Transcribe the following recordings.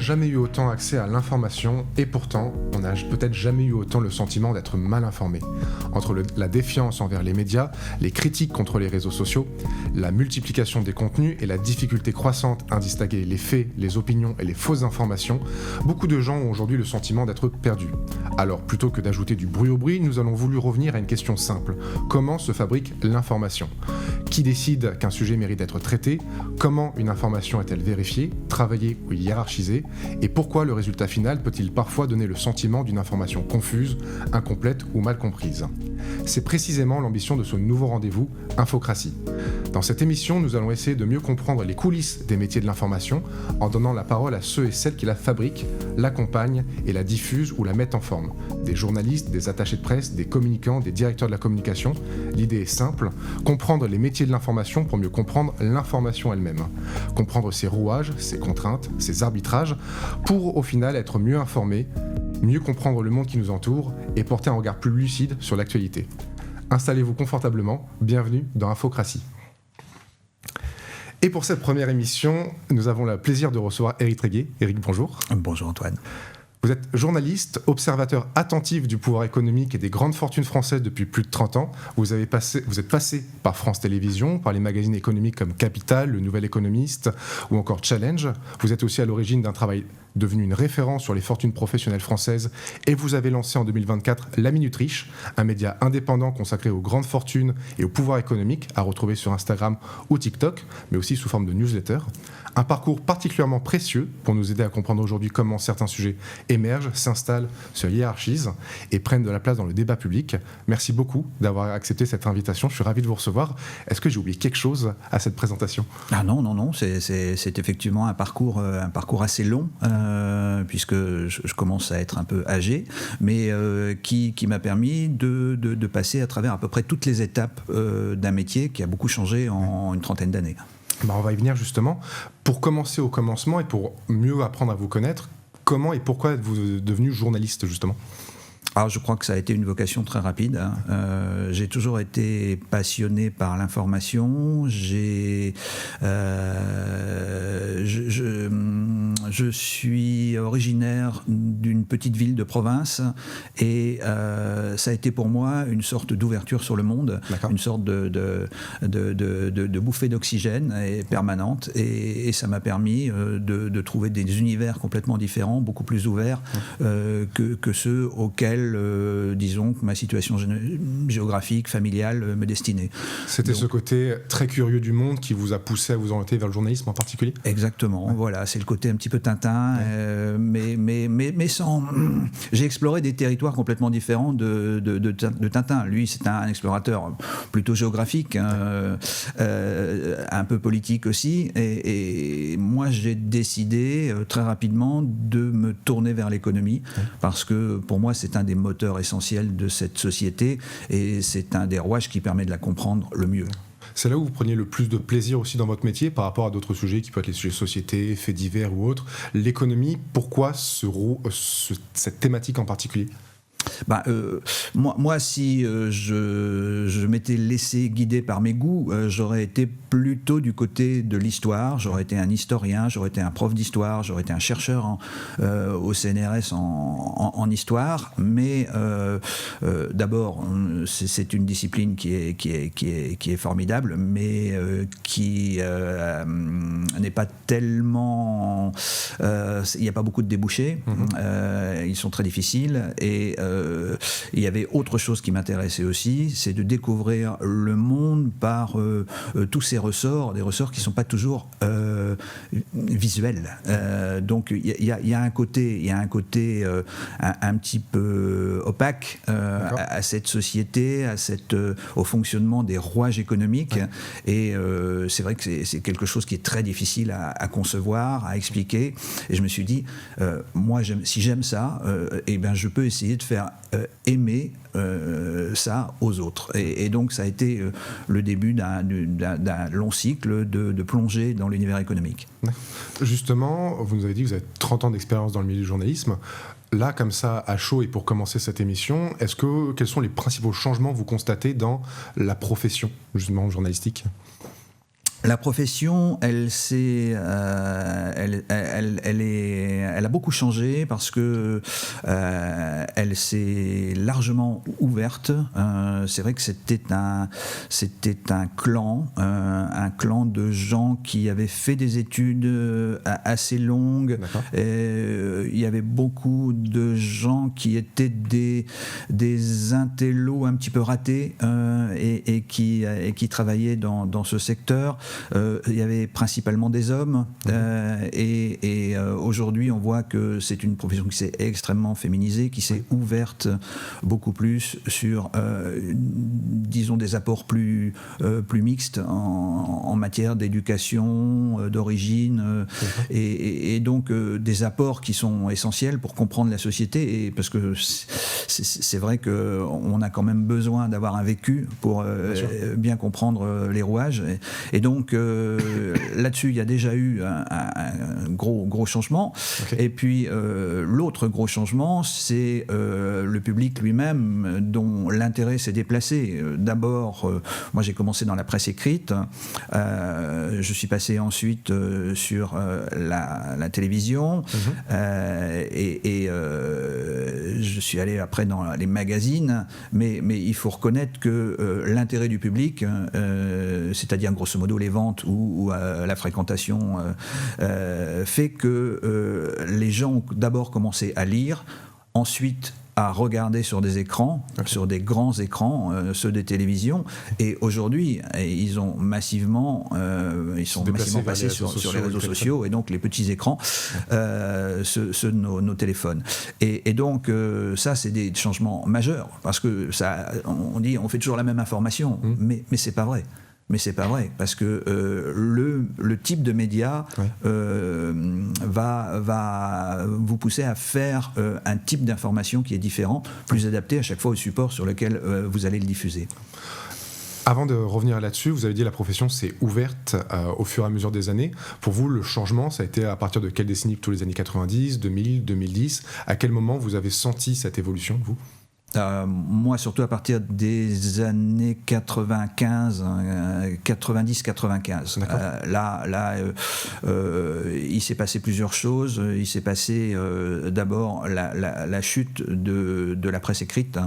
jamais eu autant accès à l'information et pourtant, on n'a peut-être jamais eu autant le sentiment d'être mal informé. Entre la défiance envers les médias, les critiques contre les réseaux sociaux, la multiplication des contenus et la difficulté croissante à distinguer les faits, les opinions et les fausses informations, beaucoup de gens ont aujourd'hui le sentiment d'être perdus. Alors, plutôt que d'ajouter du bruit au bruit, nous allons voulu revenir à une question simple. Comment se fabrique l'information ? Qui décide qu'un sujet mérite d'être traité ? Comment une information est-elle vérifiée, travaillée ou hiérarchisée ? Et pourquoi le résultat final peut-il parfois donner le sentiment d'une information confuse, incomplète ou mal comprise ? C'est précisément l'ambition de ce nouveau rendez-vous, Infocratie. Dans cette émission, nous allons essayer de mieux comprendre les coulisses des métiers de l'information en donnant la parole à ceux et celles qui la fabriquent, l'accompagnent et la diffusent ou la mettent en forme. Des journalistes, des attachés de presse, des communicants, des directeurs de la communication. L'idée est simple, comprendre les métiers de l'information pour mieux comprendre l'information elle-même. Comprendre ses rouages, ses contraintes, ses arbitrages, pour au final être mieux informé, mieux comprendre le monde qui nous entoure et porter un regard plus lucide sur l'actualité. Installez-vous confortablement, bienvenue dans Infocratie. Et pour cette première émission, nous avons le plaisir de recevoir Éric Tréguier. Éric, bonjour. Bonjour Antoine. Vous êtes journaliste, observateur attentif du pouvoir économique et des grandes fortunes françaises depuis plus de 30 ans. Vous êtes passé par France Télévisions, par les magazines économiques comme Capital, Le Nouvel Économiste ou encore Challenge. Vous êtes aussi à l'origine d'un travail devenu une référence sur les fortunes professionnelles françaises et vous avez lancé en 2024 La Minute Riche, un média indépendant consacré aux grandes fortunes et au pouvoir économique, à retrouver sur Instagram ou TikTok, mais aussi sous forme de newsletter. Un parcours particulièrement précieux pour nous aider à comprendre aujourd'hui comment certains sujets émergent, s'installent, se hiérarchisent et prennent de la place dans le débat public. Merci beaucoup d'avoir accepté cette invitation, je suis ravi de vous recevoir. Est-ce que j'ai oublié quelque chose à cette présentation ? Ah non, c'est effectivement un parcours assez long, puisque je commence à être un peu âgé, mais qui m'a permis de passer à travers à peu près toutes les étapes d'un métier qui a beaucoup changé en une trentaine d'années. On va y venir justement. Pour commencer au commencement et pour mieux apprendre à vous connaître, comment et pourquoi êtes-vous devenu journaliste justement ? Alors, je crois que ça a été une vocation très rapide. J'ai toujours été passionné par l'information. Je suis originaire d'une petite ville de province et ça a été pour moi une sorte d'ouverture sur le monde, une sorte de bouffée d'oxygène permanente et ça m'a permis de trouver des univers complètement différents, beaucoup plus ouverts que ceux auxquels disons que ma situation géographique, familiale me destinait. C'était ce côté très curieux du monde qui vous a poussé à vous orienter vers le journalisme en particulier ? Exactement, voilà, c'est le côté un petit peu Tintin, mais sans... J'ai exploré des territoires complètement différents de Tintin. Lui, c'est un explorateur plutôt géographique, un peu politique aussi, et moi j'ai décidé très rapidement de me tourner vers l'économie, parce que pour moi c'est un des moteurs essentiels de cette société et c'est un des rouages qui permet de la comprendre le mieux. C'est là où vous preniez le plus de plaisir aussi dans votre métier par rapport à d'autres sujets qui peuvent être les sujets société, faits divers ou autres. L'économie, pourquoi cette thématique en particulier ? Moi, si je m'étais laissé guider par mes goûts, j'aurais été plutôt du côté de l'histoire. J'aurais été un historien, j'aurais été un prof d'histoire, j'aurais été un chercheur au CNRS en histoire. Mais d'abord, c'est une discipline qui est formidable, mais qui n'est pas tellement... il n'y a pas beaucoup de débouchés. Ils sont très difficiles et il y avait autre chose qui m'intéressait aussi, c'est de découvrir le monde par tous ces ressorts, des ressorts qui ne sont pas toujours visuels. Donc il y a un côté un petit peu opaque à cette société, au fonctionnement des rouages économiques. Et c'est vrai que c'est quelque chose qui est très difficile à concevoir, à expliquer. Et je me suis dit, moi, si j'aime ça, je peux essayer de faire aimer ça aux autres. Et donc ça a été le début d'un long cycle de plongée dans l'univers économique. Justement, vous nous avez dit que vous avez 30 ans d'expérience dans le milieu du journalisme. Là, comme ça, à chaud et pour commencer cette émission, quels sont les principaux changements que vous constatez dans la profession, justement, journalistique ? La profession, elle a beaucoup changé parce que elle s'est largement ouverte. C'est vrai que c'était un clan de gens qui avaient fait des études assez longues. Il y avait beaucoup de gens qui étaient des intellos un petit peu ratés et qui travaillaient dans ce secteur. Il y avait principalement des hommes et aujourd'hui on voit que c'est une profession qui s'est extrêmement féminisée, qui s'est ouverte beaucoup plus sur disons des apports plus mixtes en matière d'éducation, d'origine et donc des apports qui sont essentiels pour comprendre la société et parce que c'est vrai qu'on a quand même besoin d'avoir un vécu pour bien comprendre les rouages et donc là-dessus, il y a déjà eu un gros changement. Et puis, l'autre gros changement, c'est le public lui-même, dont l'intérêt s'est déplacé. D'abord, moi, j'ai commencé dans la presse écrite. Je suis passé ensuite sur la télévision. Et je suis allé après dans les magazines. Mais il faut reconnaître que l'intérêt du public, c'est-à-dire grosso modo les ventes ou la fréquentation fait que les gens ont d'abord commencé à lire, ensuite à regarder sur des écrans, sur des grands écrans, ceux des télévisions, et aujourd'hui ils sont massivement passés sur les réseaux sociaux et donc les petits écrans, ceux de nos téléphones. Et donc ça c'est des changements majeurs parce que ça, on dit on fait toujours la même information, mais c'est pas vrai. Mais c'est pas vrai, parce que le type de média va vous pousser à faire un type d'information qui est différent, plus adapté à chaque fois au support sur lequel vous allez le diffuser. Avant de revenir là-dessus, vous avez dit que la profession s'est ouverte au fur et à mesure des années. Pour vous, le changement, ça a été à partir de quelle décennie? Plutôt les années 90, 2000, 2010? À quel moment vous avez senti cette évolution, vous? Moi, surtout à partir des années 95, 90-95. Il s'est passé plusieurs choses. Il s'est passé d'abord la chute de la presse écrite,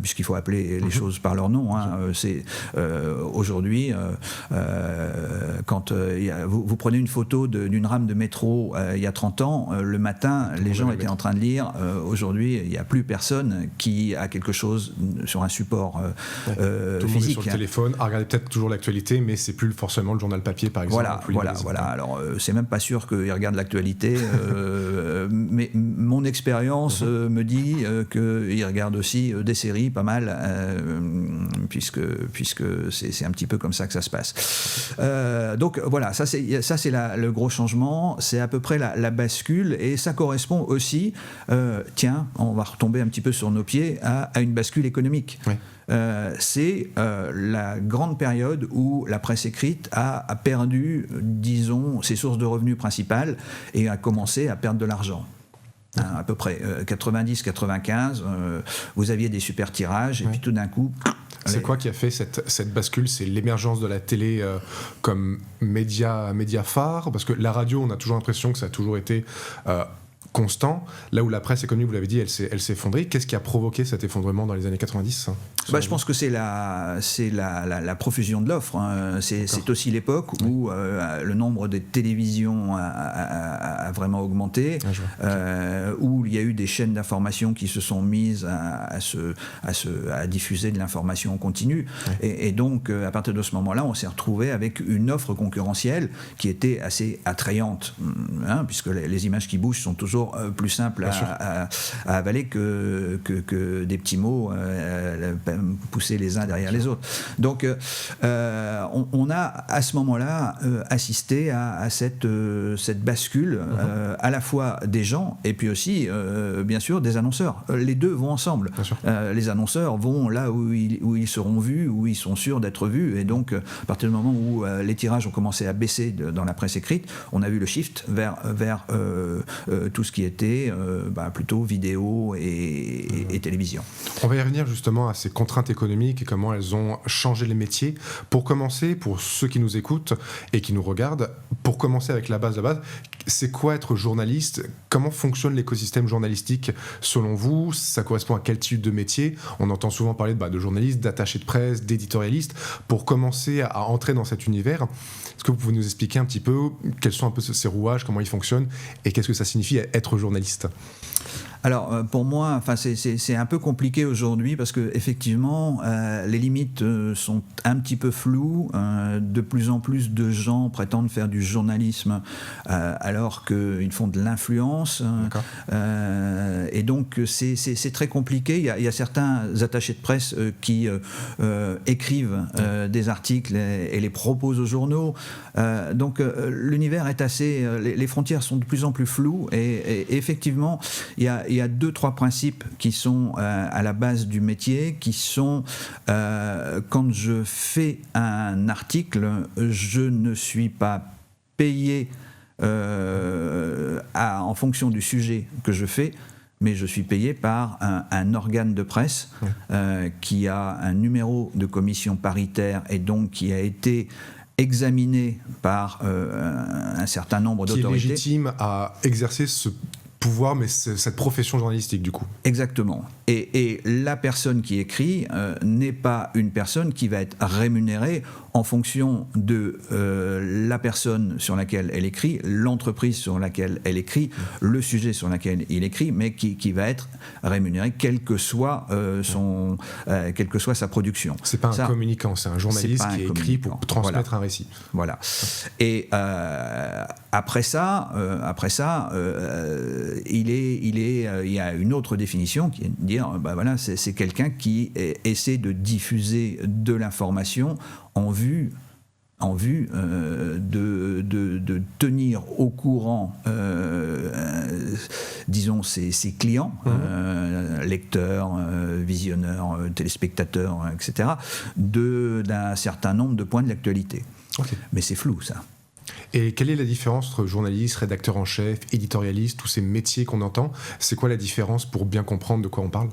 puisqu'il faut appeler les choses par leur nom. C'est aujourd'hui, quand vous prenez une photo d'une rame de métro il y a 30 ans, le matin, les gens étaient en train de lire. Aujourd'hui, il n'y a plus personne qui a quelque chose sur un support tout le monde est sur le téléphone, à regarder peut-être toujours l'actualité, mais c'est plus forcément le journal papier, par exemple. Voilà. Alors, c'est même pas sûr qu'ils regardent l'actualité, mais mon expérience me dit qu'ils regardent aussi des séries, pas mal, puisque c'est un petit peu comme ça que ça se passe. Donc voilà, ça c'est le gros changement, c'est à peu près la bascule, et ça correspond aussi, on va retomber un petit peu sur nos pieds, à une bascule économique. Oui. C'est la grande période où la presse écrite a perdu, disons, ses sources de revenus principales et a commencé à perdre de l'argent. À peu près 90-95, vous aviez des super tirages, et puis tout d'un coup... C'est quoi qui a fait cette bascule? C'est l'émergence de la télé comme média phare? Parce que la radio, on a toujours l'impression que ça a toujours été... constant, là où la presse économique, vous l'avez dit, elle s'est effondrée. Qu'est-ce qui a provoqué cet effondrement dans les années 90 ? Je pense que c'est la profusion de l'offre. C'est aussi l'époque où le nombre de télévisions a vraiment augmenté, où il y a eu des chaînes d'information qui se sont mises à diffuser de l'information en continu. Et donc, à partir de ce moment-là, on s'est retrouvé avec une offre concurrentielle qui était assez attrayante, puisque les images qui bougent sont toujours plus simples à avaler que des petits mots poussés les uns derrière les autres. Donc on a à ce moment-là assisté à cette bascule, à la fois des gens et puis aussi bien sûr des annonceurs. Les deux vont ensemble. Les annonceurs vont là où ils seront vus, où ils sont sûrs d'être vus, et donc à partir du moment où les tirages ont commencé à baisser dans la presse écrite, on a vu le shift vers tout ce qui était plutôt vidéo et et télévision. On va y revenir justement à ces contraintes économiques et comment elles ont changé les métiers. Pour commencer, pour ceux qui nous écoutent et qui nous regardent, pour commencer avec la base, c'est quoi être journaliste ? Comment fonctionne l'écosystème journalistique selon vous ? Ça correspond à quel type de métier ? On entend souvent parler de journalistes, d'attachés de presse, d'éditorialistes. Pour commencer à entrer dans cet univers, est-ce que vous pouvez nous expliquer un petit peu quels sont un peu ces rouages, comment ils fonctionnent et qu'est-ce que ça signifie être journaliste ? Alors pour moi, c'est un peu compliqué aujourd'hui parce que effectivement les limites sont un petit peu floues. De plus en plus de gens prétendent faire du journalisme alors qu'ils font de l'influence. Et donc c'est très compliqué. Il y a certains attachés de presse qui écrivent des articles et les proposent aux journaux. Donc l'univers est assez... les frontières sont de plus en plus floues et effectivement il y a 2-3 principes qui sont à la base du métier, qui sont quand je fais un article, je ne suis pas payé en fonction du sujet que je fais, mais je suis payé par un organe de presse qui a un numéro de commission paritaire et donc qui a été examiné par un certain nombre d'autorités. Qui est légitime à exercer ce pouvoir, mais cette profession journalistique du coup. Exactement. Et la personne qui écrit n'est pas une personne qui va être rémunérée en fonction de la personne sur laquelle elle écrit, l'entreprise sur laquelle elle écrit, le sujet sur lequel il écrit, mais qui va être rémunéré quelle que soit sa production. C'est pas un communicant, c'est un journaliste qui écrit pour transmettre un récit. Voilà. Et après ça, il y a une autre définition qui est de dire, c'est quelqu'un qui essaie de diffuser de l'information en vue de tenir au courant, disons, ses clients, lecteurs, visionneurs, téléspectateurs, etc., d'un certain nombre de points de l'actualité. Okay. Mais c'est flou, ça. Et quelle est la différence entre journaliste, rédacteur en chef, éditorialiste, tous ces métiers qu'on entend ? C'est quoi la différence pour bien comprendre de quoi on parle ?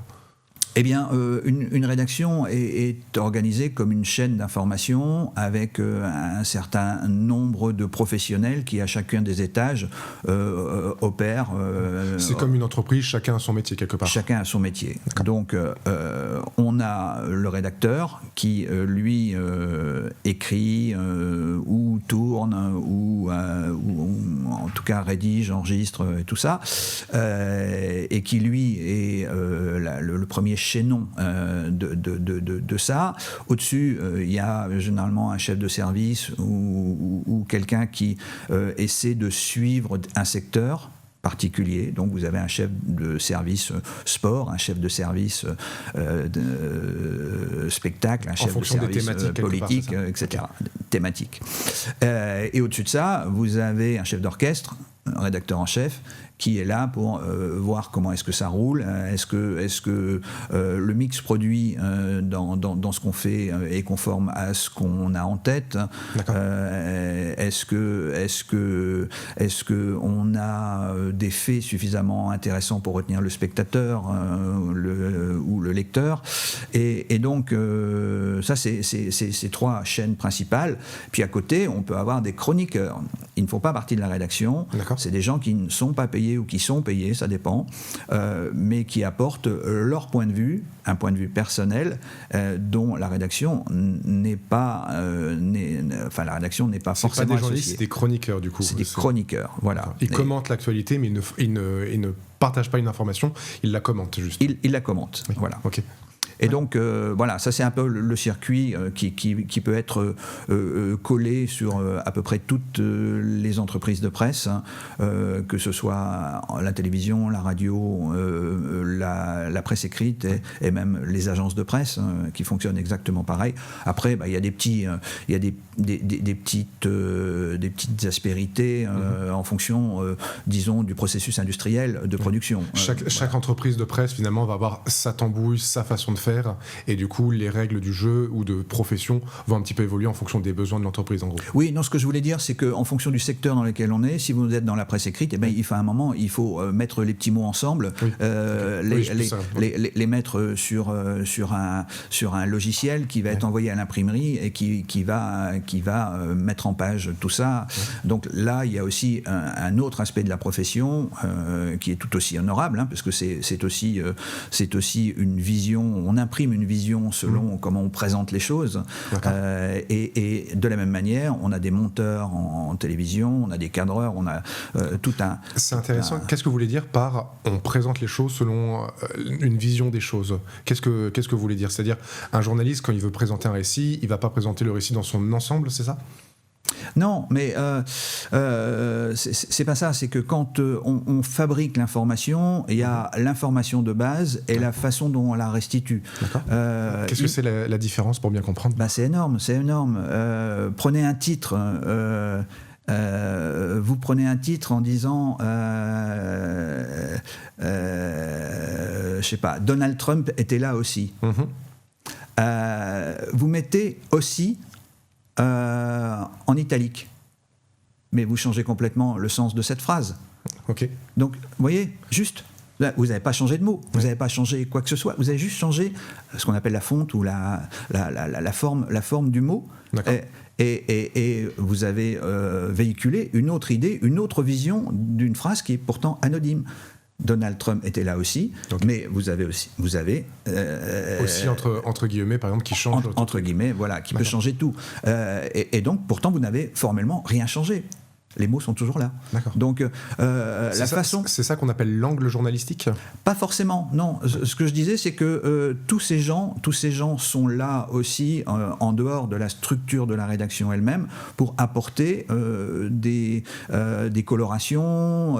Eh bien, une rédaction est organisée comme une chaîne d'information avec un certain nombre de professionnels qui, à chacun des étages, opèrent. C'est comme une entreprise, chacun a son métier quelque part. Chacun a son métier. Donc, on a le rédacteur qui, lui, écrit ou tourne ou en tout cas rédige, enregistre et tout ça, et qui, lui, est le premier chaînon de ça. Au-dessus, il y a généralement un chef de service ou quelqu'un qui essaie de suivre un secteur particulier. Donc vous avez un chef de service sport, un chef de service spectacle, un chef de service politique, etc. Thématique. Et au-dessus de ça, vous avez un chef d'orchestre, un rédacteur en chef, qui est là pour voir comment est-ce que ça roule, est-ce que le mix produit dans ce qu'on fait est conforme à ce qu'on a en tête, est-ce que on a des faits suffisamment intéressants pour retenir le spectateur ou le lecteur, et donc ça c'est 3 chaînes principales. Puis à côté on peut avoir des chroniqueurs, ils ne font pas partie de la rédaction, c'est des gens qui ne sont pas payés ou qui sont payés, ça dépend, mais qui apportent leur point de vue, un point de vue personnel, dont la rédaction n'est pas, la rédaction n'est pas forcément associée. C'est pas des journalistes, c'est des chroniqueurs du coup. C'est des chroniqueurs, voilà. Ils commentent l'actualité, mais ils ne partagent pas une information, ils la commentent juste. Ils la commentent, oui. Voilà. Ok. Et donc, voilà, ça c'est un peu le circuit qui peut être collé sur à peu près toutes les entreprises de presse, que ce soit la télévision, la radio, la presse écrite et même les agences de presse qui fonctionnent exactement pareil. Après, il y a des petites aspérités en fonction, disons, du processus industriel de production. Chaque entreprise de presse, finalement, va avoir sa tambouille, sa façon de faire. faire, et du coup les règles du jeu ou de profession vont un petit peu évoluer en fonction des besoins de l'entreprise en gros. Oui, non, ce que je voulais dire, c'est qu'en fonction du secteur dans lequel on est, si vous êtes dans la presse écrite, eh bien, il faut un moment, il faut mettre les petits mots ensemble, Oui. les mettre sur un logiciel qui va être envoyé à l'imprimerie et qui va mettre en page tout ça. Oui. Donc là, il y a aussi un autre aspect de la profession qui est tout aussi honorable, hein, parce que c'est aussi une vision, on imprime une vision selon comment on présente les choses. Et de la même manière, on a des monteurs en télévision, on a des cadreurs, on a tout un... C'est intéressant. Qu'est-ce que vous voulez dire par on présente les choses selon une vision des choses? Qu'est-ce que vous voulez dire? C'est-à-dire, un journaliste, quand il veut présenter un récit, il ne va pas présenter le récit dans son ensemble, c'est ça? Non, mais c'est pas ça. C'est que quand on fabrique l'information, il y a l'information de base et la façon dont on la restitue. Qu'est-ce que c'est la différence pour bien comprendre? C'est énorme, c'est énorme. Prenez un titre. Vous prenez un titre en disant, je sais pas, Donald Trump était là aussi. Vous mettez aussi en italique, mais vous changez complètement le sens de cette phrase. Ok. Donc, vous voyez, juste, vous n'avez pas changé de mot, vous n'avez pas changé quoi que ce soit, vous avez juste changé ce qu'on appelle la fonte ou la forme du mot. Et vous avez véhiculé une autre idée, une autre vision d'une phrase qui est pourtant anonyme. Donald Trump était là aussi, mais vous avez aussi entre guillemets, par exemple, qui change entre guillemets, voilà, qui peut changer tout. Et donc, pourtant, vous n'avez formellement rien changé. Les mots sont toujours là. D'accord. Donc, c'est ça qu'on appelle l'angle journalistique? Pas forcément, non. Ce que je disais, c'est que tous ces gens sont là aussi, en dehors de la structure de la rédaction elle-même, pour apporter des colorations,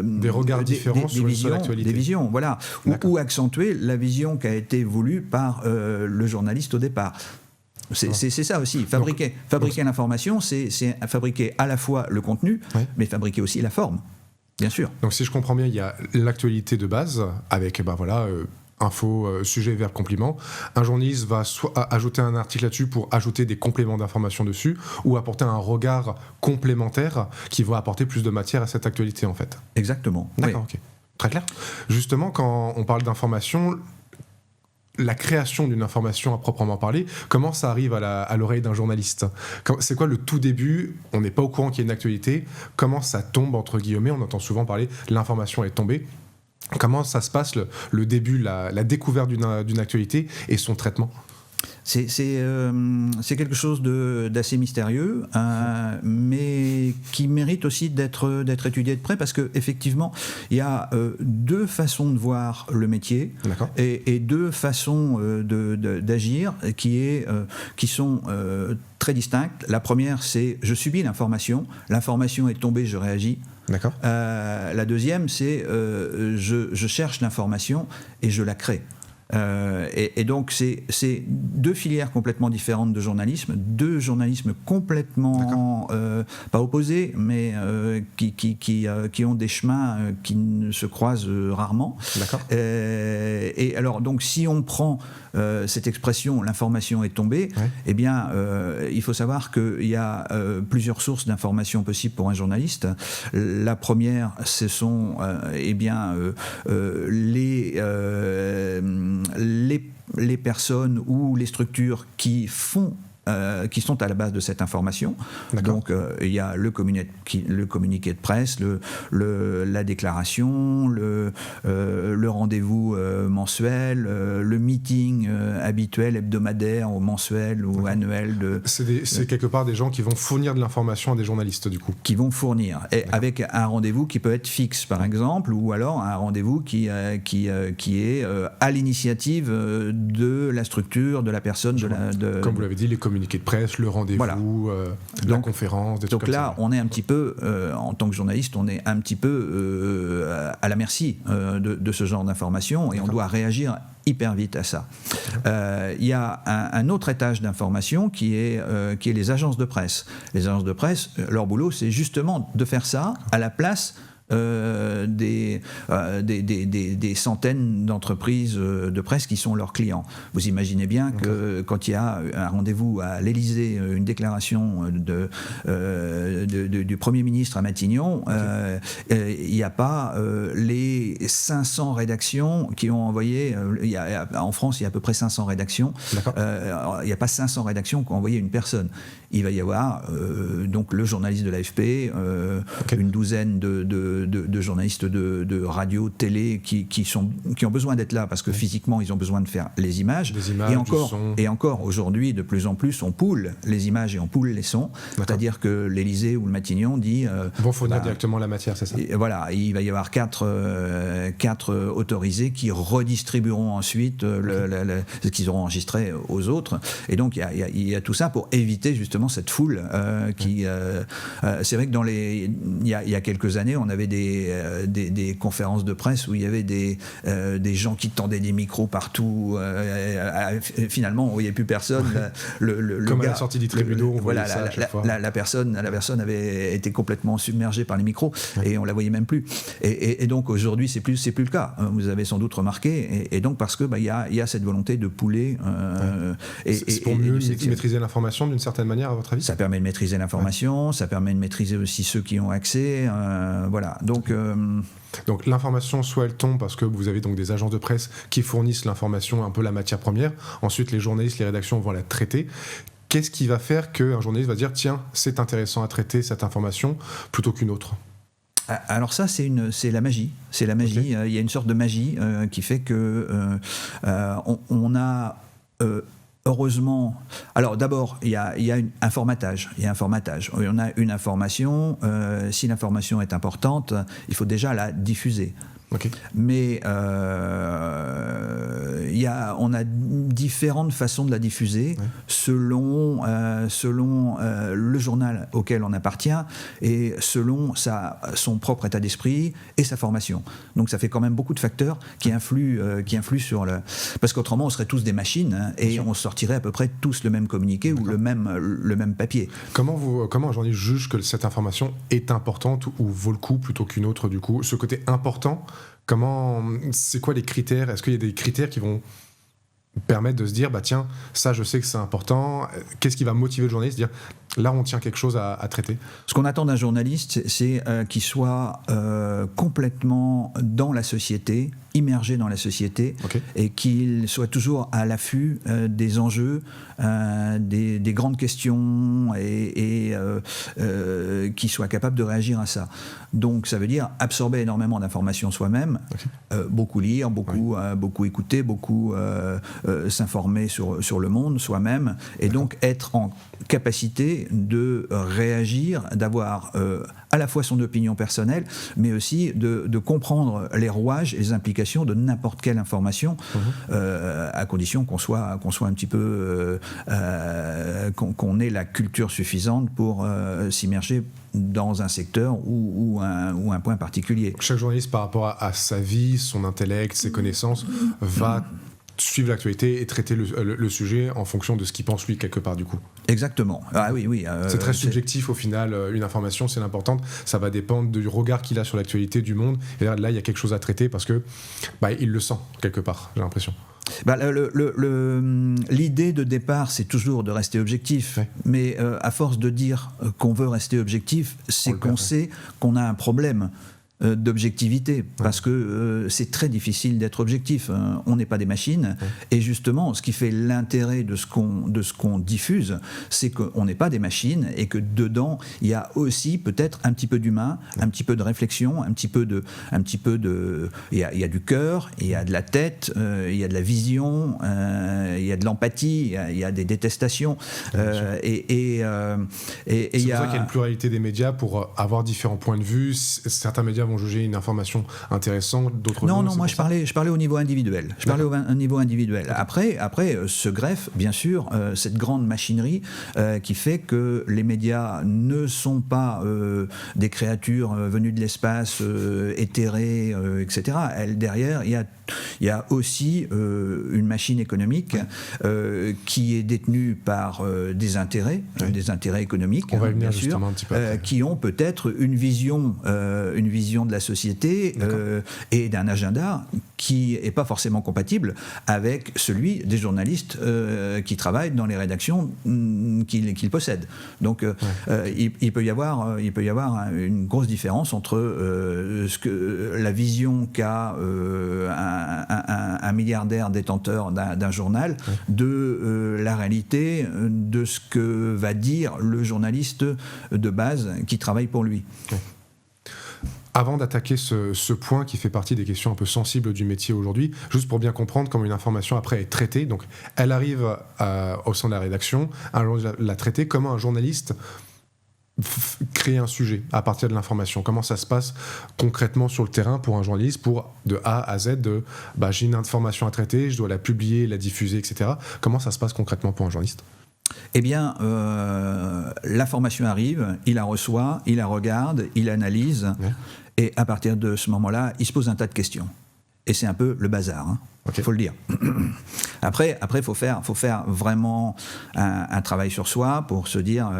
des regards différents sur l'actualité. Des visions, voilà. Ou accentuer la vision qui a été voulue par le journaliste au départ. C'est ça aussi. Fabriquer l'information, c'est fabriquer à la fois le contenu, mais fabriquer aussi la forme, bien sûr. Donc si je comprends bien, il y a l'actualité de base, avec info, sujet, verbe, complément. Un journaliste va soit ajouter un article là-dessus pour ajouter des compléments d'information dessus, ou apporter un regard complémentaire qui va apporter plus de matière à cette actualité, en fait. Exactement. D'accord, ok. Très clair. Justement, quand on parle d'information, la création d'une information à proprement parler, comment ça arrive à l'oreille d'un journaliste? C'est quoi le tout début? On n'est pas au courant qu'il y a une actualité. Comment ça tombe, entre guillemets? On entend souvent parler l'information est tombée. Comment ça se passe, le début, la découverte d'une actualité et son traitement? C'est quelque chose d'assez mystérieux, mais qui mérite aussi d'être étudié de près, parce qu'effectivement, il y a deux façons de voir le métier et deux façons d'agir qui sont très distinctes. La première, c'est je subis l'information est tombée, je réagis. La deuxième, c'est je cherche l'information et je la crée. Et donc c'est deux filières complètement différentes de journalisme, deux journalismes complètement pas opposés, mais qui ont des chemins qui ne se croisent rarement. Et alors donc si on prend cette expression l'information est tombée, eh bien il faut savoir qu'il y a plusieurs sources d'informations possibles pour un journaliste. La première, ce sont les personnes ou les structures qui sont à la base de cette information. Donc il y a le communiqué de presse, la déclaration, le rendez-vous mensuel, le meeting habituel, hebdomadaire ou mensuel ou annuel. C'est quelque part des gens qui vont fournir de l'information à des journalistes, du coup. Qui vont fournir, avec un rendez-vous qui peut être fixe, par exemple, ou alors un rendez-vous qui est à l'initiative de la structure, de la personne. Comme vous l'avez dit, les communiqués de presse, le rendez-vous, la conférence, des trucs comme ça. Donc là, on est un petit peu, en tant que journaliste, on est un petit peu à la merci de ce genre d'informations et on doit réagir hyper vite à ça. Il y a un autre étage d'information qui est les agences de presse. Les agences de presse, leur boulot, c'est justement de faire ça à la place des centaines d'entreprises de presse qui sont leurs clients. Vous imaginez bien que quand il y a un rendez-vous à l'Élysée, une déclaration du Premier ministre à Matignon, il n'y a pas les 500 rédactions qui ont envoyé, en France il y a à peu près 500 rédactions, il n'y a pas 500 rédactions qui ont envoyé une personne. Il va y avoir donc le journaliste de l'AFP, une douzaine de journalistes de radio, télé qui ont besoin d'être là parce que physiquement ils ont besoin de faire les images. Et encore aujourd'hui, de plus en plus, on pool les images et on pool les sons. C'est-à-dire que l'Élysée ou le Matignon dit... vont fournir directement la matière, c'est ça? Voilà, il va y avoir quatre autorisés qui redistribueront ensuite ce qu'ils auront enregistré aux autres. Et donc il y a tout ça pour éviter justement cette foule qui... c'est vrai que il y a quelques années, on avait des conférences de presse où il y avait des gens qui tendaient des micros partout. Finalement, on ne voyait plus personne. Comme à la sortie du tribunal, on voyait ça à chaque fois. La personne avait été complètement submergée par les micros et on ne la voyait même plus. Et donc aujourd'hui, c'est plus le cas. Vous avez sans doute remarqué. Et donc parce que il y a cette volonté de pooler. C'est pour mieux maîtriser l'information d'une certaine manière, à votre avis? Ça permet de maîtriser l'information, ça permet de maîtriser aussi ceux qui ont accès. Voilà. Donc l'information, soit elle tombe parce que vous avez donc des agences de presse qui fournissent l'information, un peu la matière première. Ensuite, les journalistes, les rédactions vont la traiter. Qu'est-ce qui va faire qu'un journaliste va dire tiens, c'est intéressant à traiter cette information plutôt qu'une autre? Alors ça, c'est la magie. C'est la magie. Il y a une sorte de magie qui fait que on a heureusement. Alors d'abord, il y a un formatage. On a une information. Si l'information est importante, il faut déjà la diffuser. Mais on a différentes façons de la diffuser selon le journal auquel on appartient et selon son propre état d'esprit et sa formation. Donc ça fait quand même beaucoup de facteurs qui influent sur le... Parce qu'autrement on serait tous des machines et on sortirait à peu près tous le même communiqué ou le même papier. Comment un journaliste juge que cette information est importante ou vaut le coup plutôt qu'une autre du coup? Ce côté important, c'est quoi les critères? Est-ce qu'il y a des critères qui vont permettre de se dire tiens, ça je sais que c'est important? Qu'est-ce qui va motiver le journaliste à dire là on tient quelque chose à traiter? Ce qu'on attend d'un journaliste, c'est qu'il soit complètement dans la société, immergé dans la société, et qu'il soit toujours à l'affût des enjeux, des grandes questions et qu'il soit capable de réagir à ça. Donc ça veut dire absorber énormément d'informations soi-même, beaucoup lire, beaucoup écouter, beaucoup s'informer sur le monde soi-même, et donc être en capacité de réagir, d'avoir à la fois son opinion personnelle, mais aussi de comprendre les rouages et les implications de n'importe quelle information, à condition qu'on soit un petit peu qu'on ait la culture suffisante pour s'immerger dans un secteur ou un point particulier. Chaque journaliste, par rapport à sa vie, son intellect, ses connaissances, va suivre l'actualité et traiter le sujet en fonction de ce qu'il pense lui quelque part du coup. Exactement. Ah oui. C'est très subjectif au final. Une information, c'est l'importante. Ça va dépendre du regard qu'il a sur l'actualité du monde. Et là, il y a quelque chose à traiter parce que il le sent quelque part. J'ai l'impression. L'idée de départ, c'est toujours de rester objectif. Mais à force de dire qu'on veut rester objectif, c'est qu'on sait qu'on a un problème d'objectivité, parce que c'est très difficile d'être objectif. On n'est pas des machines, et justement, ce qui fait l'intérêt de ce qu'on diffuse, c'est qu'on n'est pas des machines, et que dedans, il y a aussi peut-être un petit peu d'humain, un petit peu de réflexion, un petit peu de, il y a du cœur, il y a de la tête, il y a de la vision, il y a de l'empathie, il y a des détestations, et c'est pour ça qu'il y a une pluralité des médias pour avoir différents points de vue. Certains médias vont juger une information intéressante, d'autres non, moi je parlais au niveau individuel. Après se greffe, bien sûr, cette grande machinerie qui fait que les médias ne sont pas des créatures venues de l'espace, éthérées, etc. Derrière, il y a Il y a aussi une machine économique qui est détenue par des intérêts économiques, on va y venir bien sûr, un petit peu après. qui ont peut-être une vision de la société et d'un agenda qui n'est pas forcément compatible avec celui des journalistes qui travaillent dans les rédactions qu'ils possèdent. Donc il peut y avoir une grosse différence entre la vision qu'a un milliardaire détenteur d'un journal de la réalité de ce que va dire le journaliste de base qui travaille pour lui. Avant d'attaquer ce point qui fait partie des questions un peu sensibles du métier aujourd'hui, juste pour bien comprendre comment une information après est traitée, donc elle arrive au sein de la rédaction, un journaliste l'a traitée, comment un journaliste créer un sujet à partir de l'information. Comment ça se passe concrètement sur le terrain pour un journaliste, pour de A à Z, j'ai une information à traiter, je dois la publier, la diffuser, etc. Comment ça se passe concrètement pour un journaliste ? Eh bien, l'information arrive, il la reçoit, il la regarde, il analyse, et à partir de ce moment-là, il se pose un tas de questions. Et c'est un peu le bazar, il faut le dire. Après, faut faire vraiment un travail sur soi pour se dire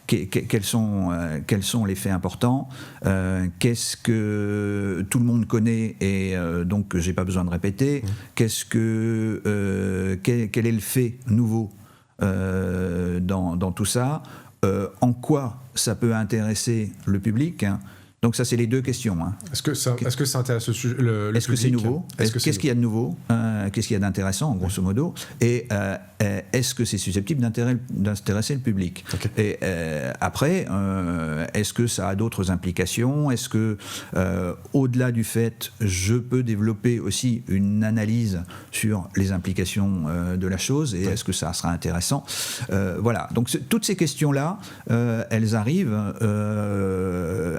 quels sont les faits importants, qu'est-ce que tout le monde connaît et donc j'ai pas besoin de répéter, quel est le fait nouveau dans tout ça, en quoi ça peut intéresser le public. Donc ça, c'est les deux questions. Est-ce que ça intéresse le public ? Est-ce que c'est nouveau ? Qu'est-ce qu'il y a de nouveau ? Qu'est-ce qu'il y a d'intéressant, grosso modo ? Et est-ce que c'est susceptible d'intéresser le public ? Et après, est-ce que ça a d'autres implications ? Est-ce que, au-delà du fait, je peux développer aussi une analyse sur les implications de la chose ? Et est-ce que ça sera intéressant ? Voilà. Donc toutes ces questions-là, elles arrivent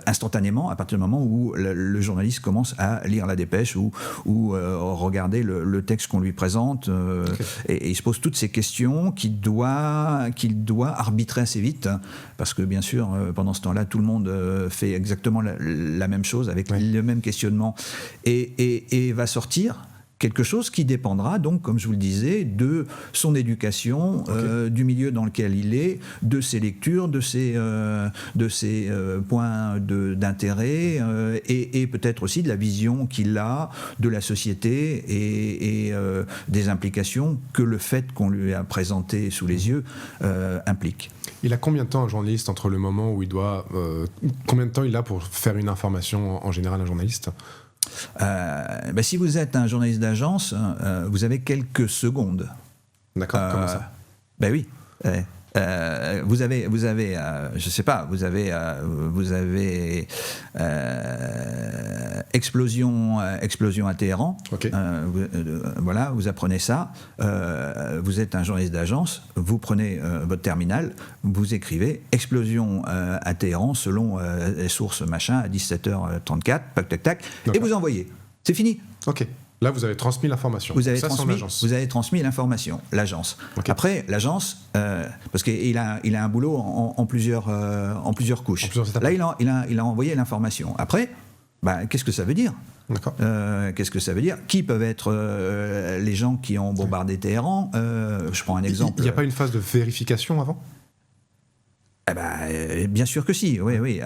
instantanément à partir du moment où le journaliste commence à lire la dépêche ou regarder le texte qu'on lui présente et il se pose toutes ces questions qu'il doit arbitrer assez vite parce que bien sûr pendant ce temps-là tout le monde fait exactement la même chose avec le même questionnement et va sortir quelque chose qui dépendra donc, comme je vous le disais, de son éducation, du milieu dans lequel il est, de ses lectures, de ses points d'intérêt et peut-être aussi de la vision qu'il a de la société et des implications que le fait qu'on lui a présenté sous les yeux implique. Il a combien de temps un journaliste entre le moment où il doit... combien de temps il a pour faire une information en général, un journaliste ? Si vous êtes un journaliste d'agence, vous avez quelques secondes. D'accord, comment ça ? Oui. Vous avez, je sais pas, vous avez explosion à Téhéran. Voilà, vous apprenez ça. Vous êtes un journaliste d'agence. Vous prenez votre terminal, vous écrivez explosion à Téhéran selon les sources machin à 17h34, tac, et vous envoyez. C'est fini. Ok. Là, vous avez transmis l'information. Vous avez transmis l'information, l'agence. Après, l'agence, parce qu'il a un boulot en plusieurs couches. Là, il a envoyé l'information. Après, qu'est-ce que ça veut dire ? Qu'est-ce que ça veut dire ? Qui peuvent être les gens qui ont bombardé Téhéran ? Je prends un exemple. Il n'y a pas une phase de vérification avant ? Bien sûr que si, oui.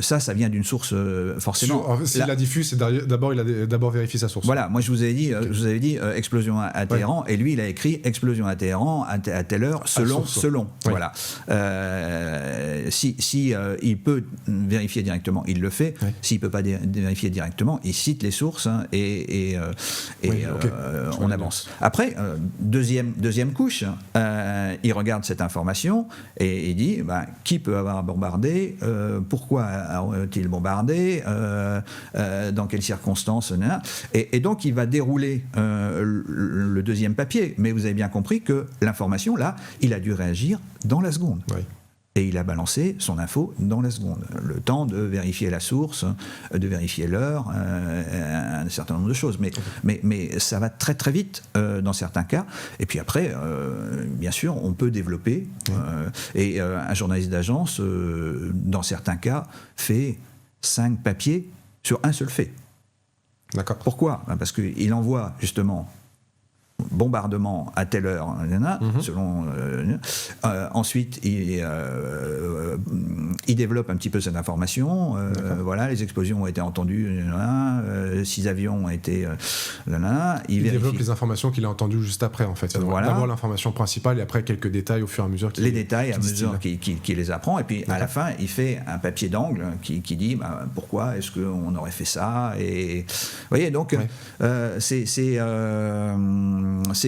Ça vient d'une source forcément. S'il la diffuse, d'abord il a d'abord vérifié sa source. Voilà, moi je vous avais dit explosion à Téhéran, et lui il a écrit explosion à Téhéran à telle heure selon. Voilà. Si il peut vérifier directement, il le fait. S'il peut pas vérifier directement, il cite les sources on avance. Après, deuxième couche, il regarde cette information et il dit qui peut avoir bombardé, pourquoi a-t-il bombardé, dans quelles circonstances, et donc il va dérouler le deuxième papier, mais vous avez bien compris que l'information là, il a dû réagir dans la seconde. Et il a balancé son info dans la seconde. Le temps de vérifier la source, de vérifier l'heure, un certain nombre de choses. Mais ça va très très vite dans certains cas. Et puis après, bien sûr, on peut développer. Et un journaliste d'agence, dans certains cas, fait 5 papiers sur un seul fait. D'accord. Pourquoi ? Parce qu'il envoie justement bombardement à telle heure, selon. Ensuite, il développe un petit peu cette information. Voilà, les explosions ont été entendues. 6 avions ont été. Il développe les informations qu'il a entendues juste après, en fait. Voilà. D'abord l'information principale et après quelques détails au fur et à mesure. Les détails à mesure qu'il les apprend. Et puis à la fin, il fait un papier d'angle qui dit pourquoi est-ce qu'on aurait fait ça. Et vous voyez, donc c'est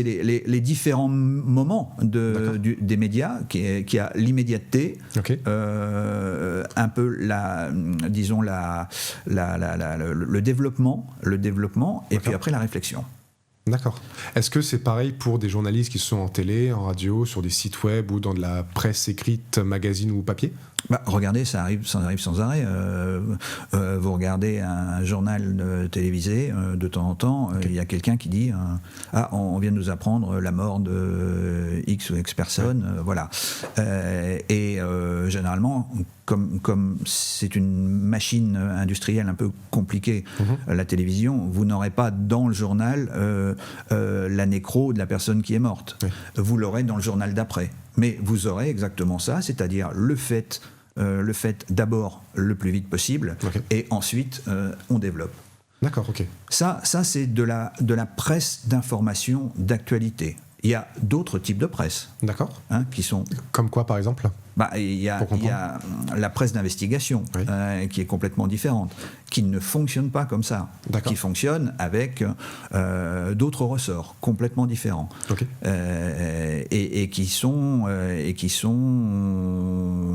les différents moments des médias qui a l'immédiateté, un peu le développement et puis après la réflexion. D'accord. Est-ce que c'est pareil pour des journalistes qui sont en télé, en radio, sur des sites web ou dans de la presse écrite, magazine ou papier ? Regardez, ça arrive sans arrêt. Vous regardez un journal télévisé, de temps en temps, il y a quelqu'un qui dit on vient de nous apprendre la mort de X ou X personnes, voilà. Généralement, comme c'est une machine industrielle un peu compliquée, la télévision, vous n'aurez pas dans le journal la nécro de la personne qui est morte. Oui. Vous l'aurez dans le journal d'après. Mais vous aurez exactement ça, c'est-à-dire le fait d'abord le plus vite possible, et ensuite on développe. D'accord, ok. Ça c'est de la presse d'information d'actualité. Il y a d'autres types de presse. D'accord. Qui sont... Comme quoi, par exemple ? Il y a la presse d'investigation, qui est complètement différente, qui ne fonctionne pas comme ça, qui fonctionne avec d'autres ressorts complètement différents, et qui sont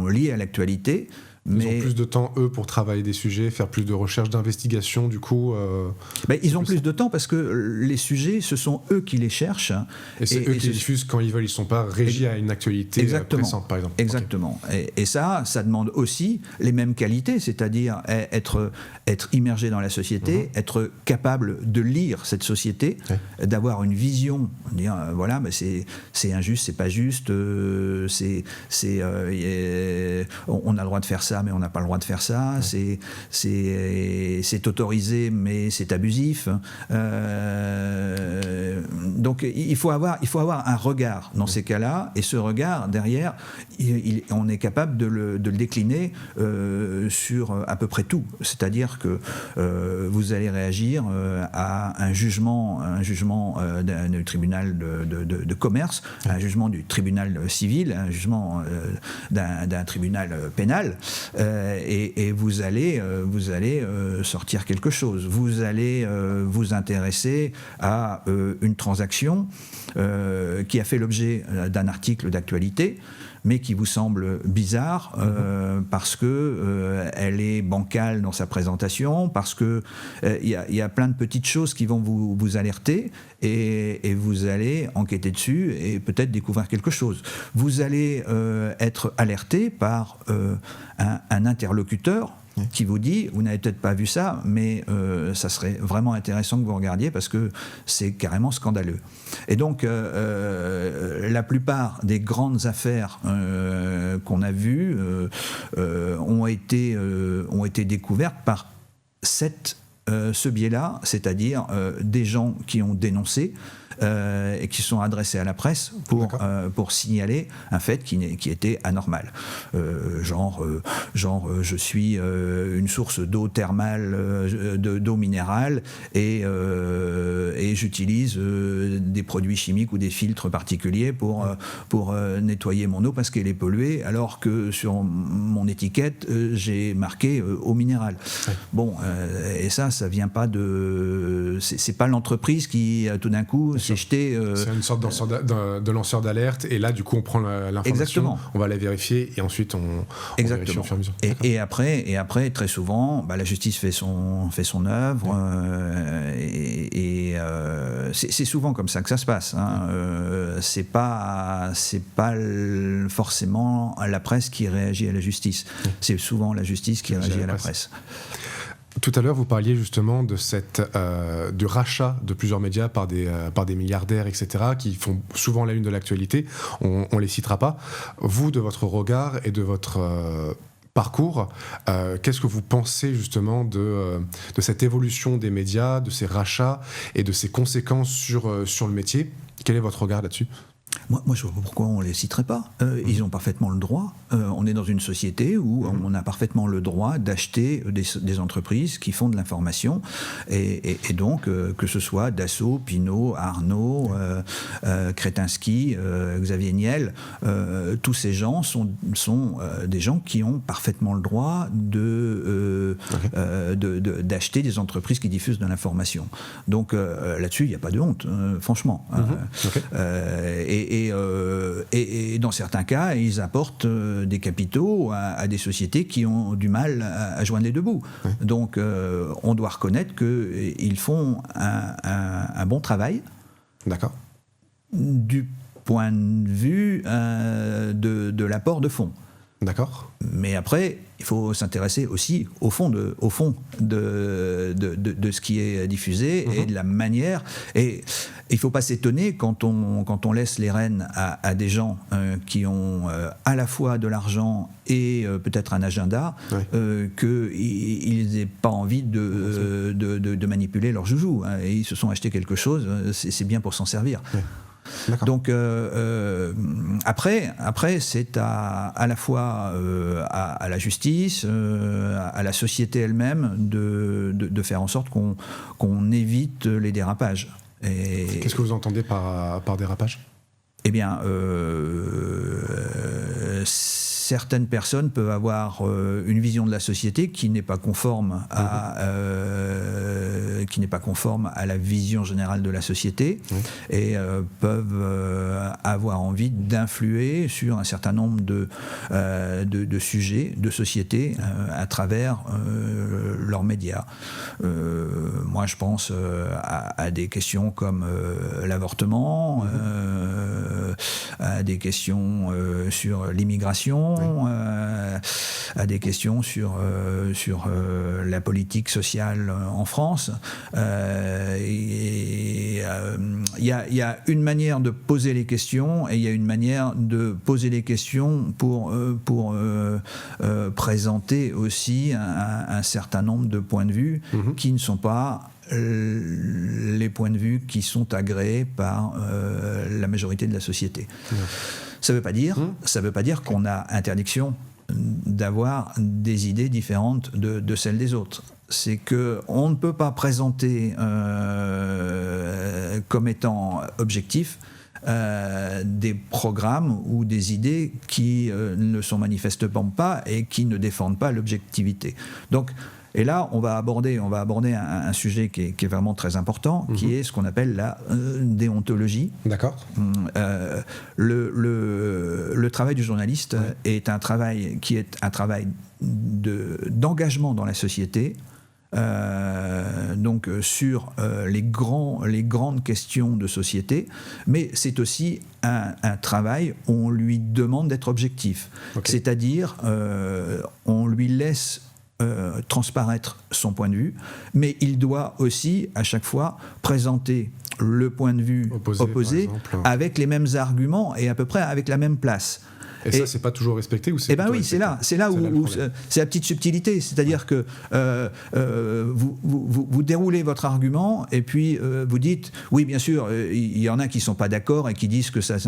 liés à l'actualité. Ils ont plus de temps, eux, pour travailler des sujets, faire plus de recherche, d'investigation, du coup... ils ont plus de temps parce que les sujets, ce sont eux qui les cherchent. Et c'est eux qui les diffusent quand ils veulent, ils ne sont pas régis à une actualité pressante, par exemple. Exactement. Et ça demande aussi les mêmes qualités, c'est-à-dire être immergé dans la société, être capable de lire cette société, d'avoir une vision, dire, c'est injuste, c'est pas juste, on a le droit de faire ça, mais on n'a pas le droit de faire ça, c'est autorisé, mais c'est abusif. Donc il faut avoir un regard dans ces cas-là, et ce regard, derrière, on est capable de le décliner sur à peu près tout. C'est-à-dire que vous allez réagir à un jugement du tribunal de commerce, un jugement du tribunal civil, un jugement d'un tribunal pénal, et vous allez sortir quelque chose. Vous allez vous intéresser à une transaction qui a fait l'objet d'un article d'actualité, mais qui vous semble bizarre parce que elle est bancale dans sa présentation, parce que il y a plein de petites choses qui vont vous alerter, et vous allez enquêter dessus et peut-être découvrir quelque chose. Vous allez être alerté par un interlocuteur qui vous dit, vous n'avez peut-être pas vu ça, mais ça serait vraiment intéressant que vous regardiez parce que c'est carrément scandaleux. Et donc, la plupart des grandes affaires qu'on a vues ont été découvertes par ce biais-là, c'est-à-dire des gens qui ont dénoncé et qui sont adressés à la presse pour signaler un fait qui était anormal. Je suis une source d'eau thermale, d'eau minérale, et j'utilise des produits chimiques ou des filtres particuliers pour nettoyer mon eau parce qu'elle est polluée, alors que sur mon étiquette, j'ai marqué eau minérale. Bon, et ça vient pas de... C'est pas l'entreprise qui, tout d'un coup, s'est jetée... C'est une sorte de lanceur d'alerte, et là, du coup, on prend l'information, Exactement. On va la vérifier, et ensuite, on vérifie au fur et à mesure. Et après, très souvent, la justice fait son œuvre, c'est souvent comme ça que ça se passe. C'est pas forcément la presse qui réagit à la justice. C'est souvent la justice qui réagit à la presse. Tout à l'heure, vous parliez justement de du rachat de plusieurs médias par des milliardaires, etc., qui font souvent la une de l'actualité. On les citera pas. Vous, de votre regard et de votre parcours, qu'est-ce que vous pensez justement de cette évolution des médias, de ces rachats et de ces conséquences sur le métier? Quel est votre regard là-dessus? Moi, je ne vois pas pourquoi on ne les citerait pas. Ils ont parfaitement le droit. On est dans une société où on a parfaitement le droit d'acheter des entreprises qui font de l'information. Et donc, que ce soit Dassault, Pinault, Arnaud, Kretinsky, Xavier Niel, tous ces gens sont des gens qui ont parfaitement le droit d'acheter des entreprises qui diffusent de l'information. Donc, là-dessus, il n'y a pas de honte, franchement. Et dans certains cas, ils apportent des capitaux à des sociétés qui ont du mal à joindre les deux bouts. Oui. Donc, on doit reconnaître qu'ils font un bon travail. D'accord. Du point de vue de l'apport de fonds. D'accord. Mais après, il faut s'intéresser aussi au fond de ce qui est diffusé et de la manière. Et il ne faut pas s'étonner quand on laisse les rênes à des gens qui ont à la fois de l'argent et peut-être un agenda, qu'ils n'aient pas envie de manipuler leur joujou. Et ils se sont achetés quelque chose, c'est bien pour s'en servir. Ouais. D'accord. Donc après c'est à la fois à la justice, à la société elle-même de faire en sorte qu'on évite les dérapages. Et qu'est-ce que vous entendez par dérapage ? Eh bien, certaines personnes peuvent avoir une vision de la société qui n'est pas conforme à la vision générale de la société et peuvent avoir envie d'influer sur un certain nombre de sujets de société à travers leurs médias. Moi, je pense à des questions comme l'avortement, à des questions sur l'immigration, à des questions sur la politique sociale en France. Il y a une manière de poser les questions et il y a une manière de poser les questions pour présenter aussi un certain nombre de points de vue qui ne sont pas les points de vue qui sont agréés par la majorité de la société. Ça ne veut pas dire qu'on a interdiction d'avoir des idées différentes de celles des autres. C'est qu'on ne peut pas présenter comme étant objectif des programmes ou des idées qui ne sont manifestement pas et qui ne défendent pas l'objectivité. Donc, et là, on va aborder un sujet qui est vraiment très important, qui est ce qu'on appelle la déontologie. D'accord. Le travail du journaliste est un travail qui est un travail d'engagement dans la société, donc sur les grandes questions de société, mais c'est aussi un travail où on lui demande d'être objectif. Okay. C'est-à-dire, on lui laisse transparaître son point de vue, mais il doit aussi à chaque fois présenter le point de vue opposé avec les mêmes arguments et à peu près avec la même place. Et ça, c'est pas toujours respecté ou c'est Eh bien oui, c'est là où c'est la petite subtilité, c'est-à-dire que vous déroulez votre argument et puis vous dites, oui, bien sûr, il y en a qui sont pas d'accord et qui disent que ça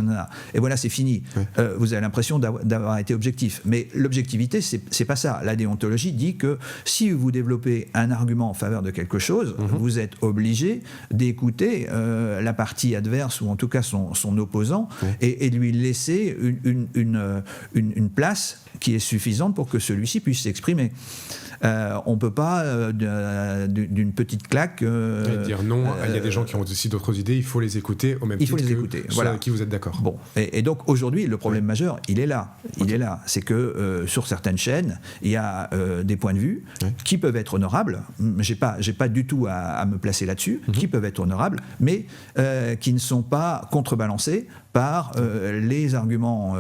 et voilà, c'est fini. Oui. Vous avez l'impression d'avoir été objectif, mais l'objectivité, c'est pas ça. La déontologie dit que si vous développez un argument en faveur de quelque chose, vous êtes obligé d'écouter la partie adverse ou en tout cas son opposant et de lui laisser une place qui est suffisante pour que celui-ci puisse s'exprimer. On ne peut pas d'une petite claque dire non, il y a des gens qui ont aussi d'autres idées, il faut les écouter au même titre que ceux avec qui vous êtes d'accord. Bon. Et donc aujourd'hui, le problème majeur, il est là. Il est là. C'est que sur certaines chaînes, il y a des points de vue qui peuvent être honorables. J'ai pas du tout à me placer là-dessus, qui peuvent être honorables, mais qui ne sont pas contrebalancés par les arguments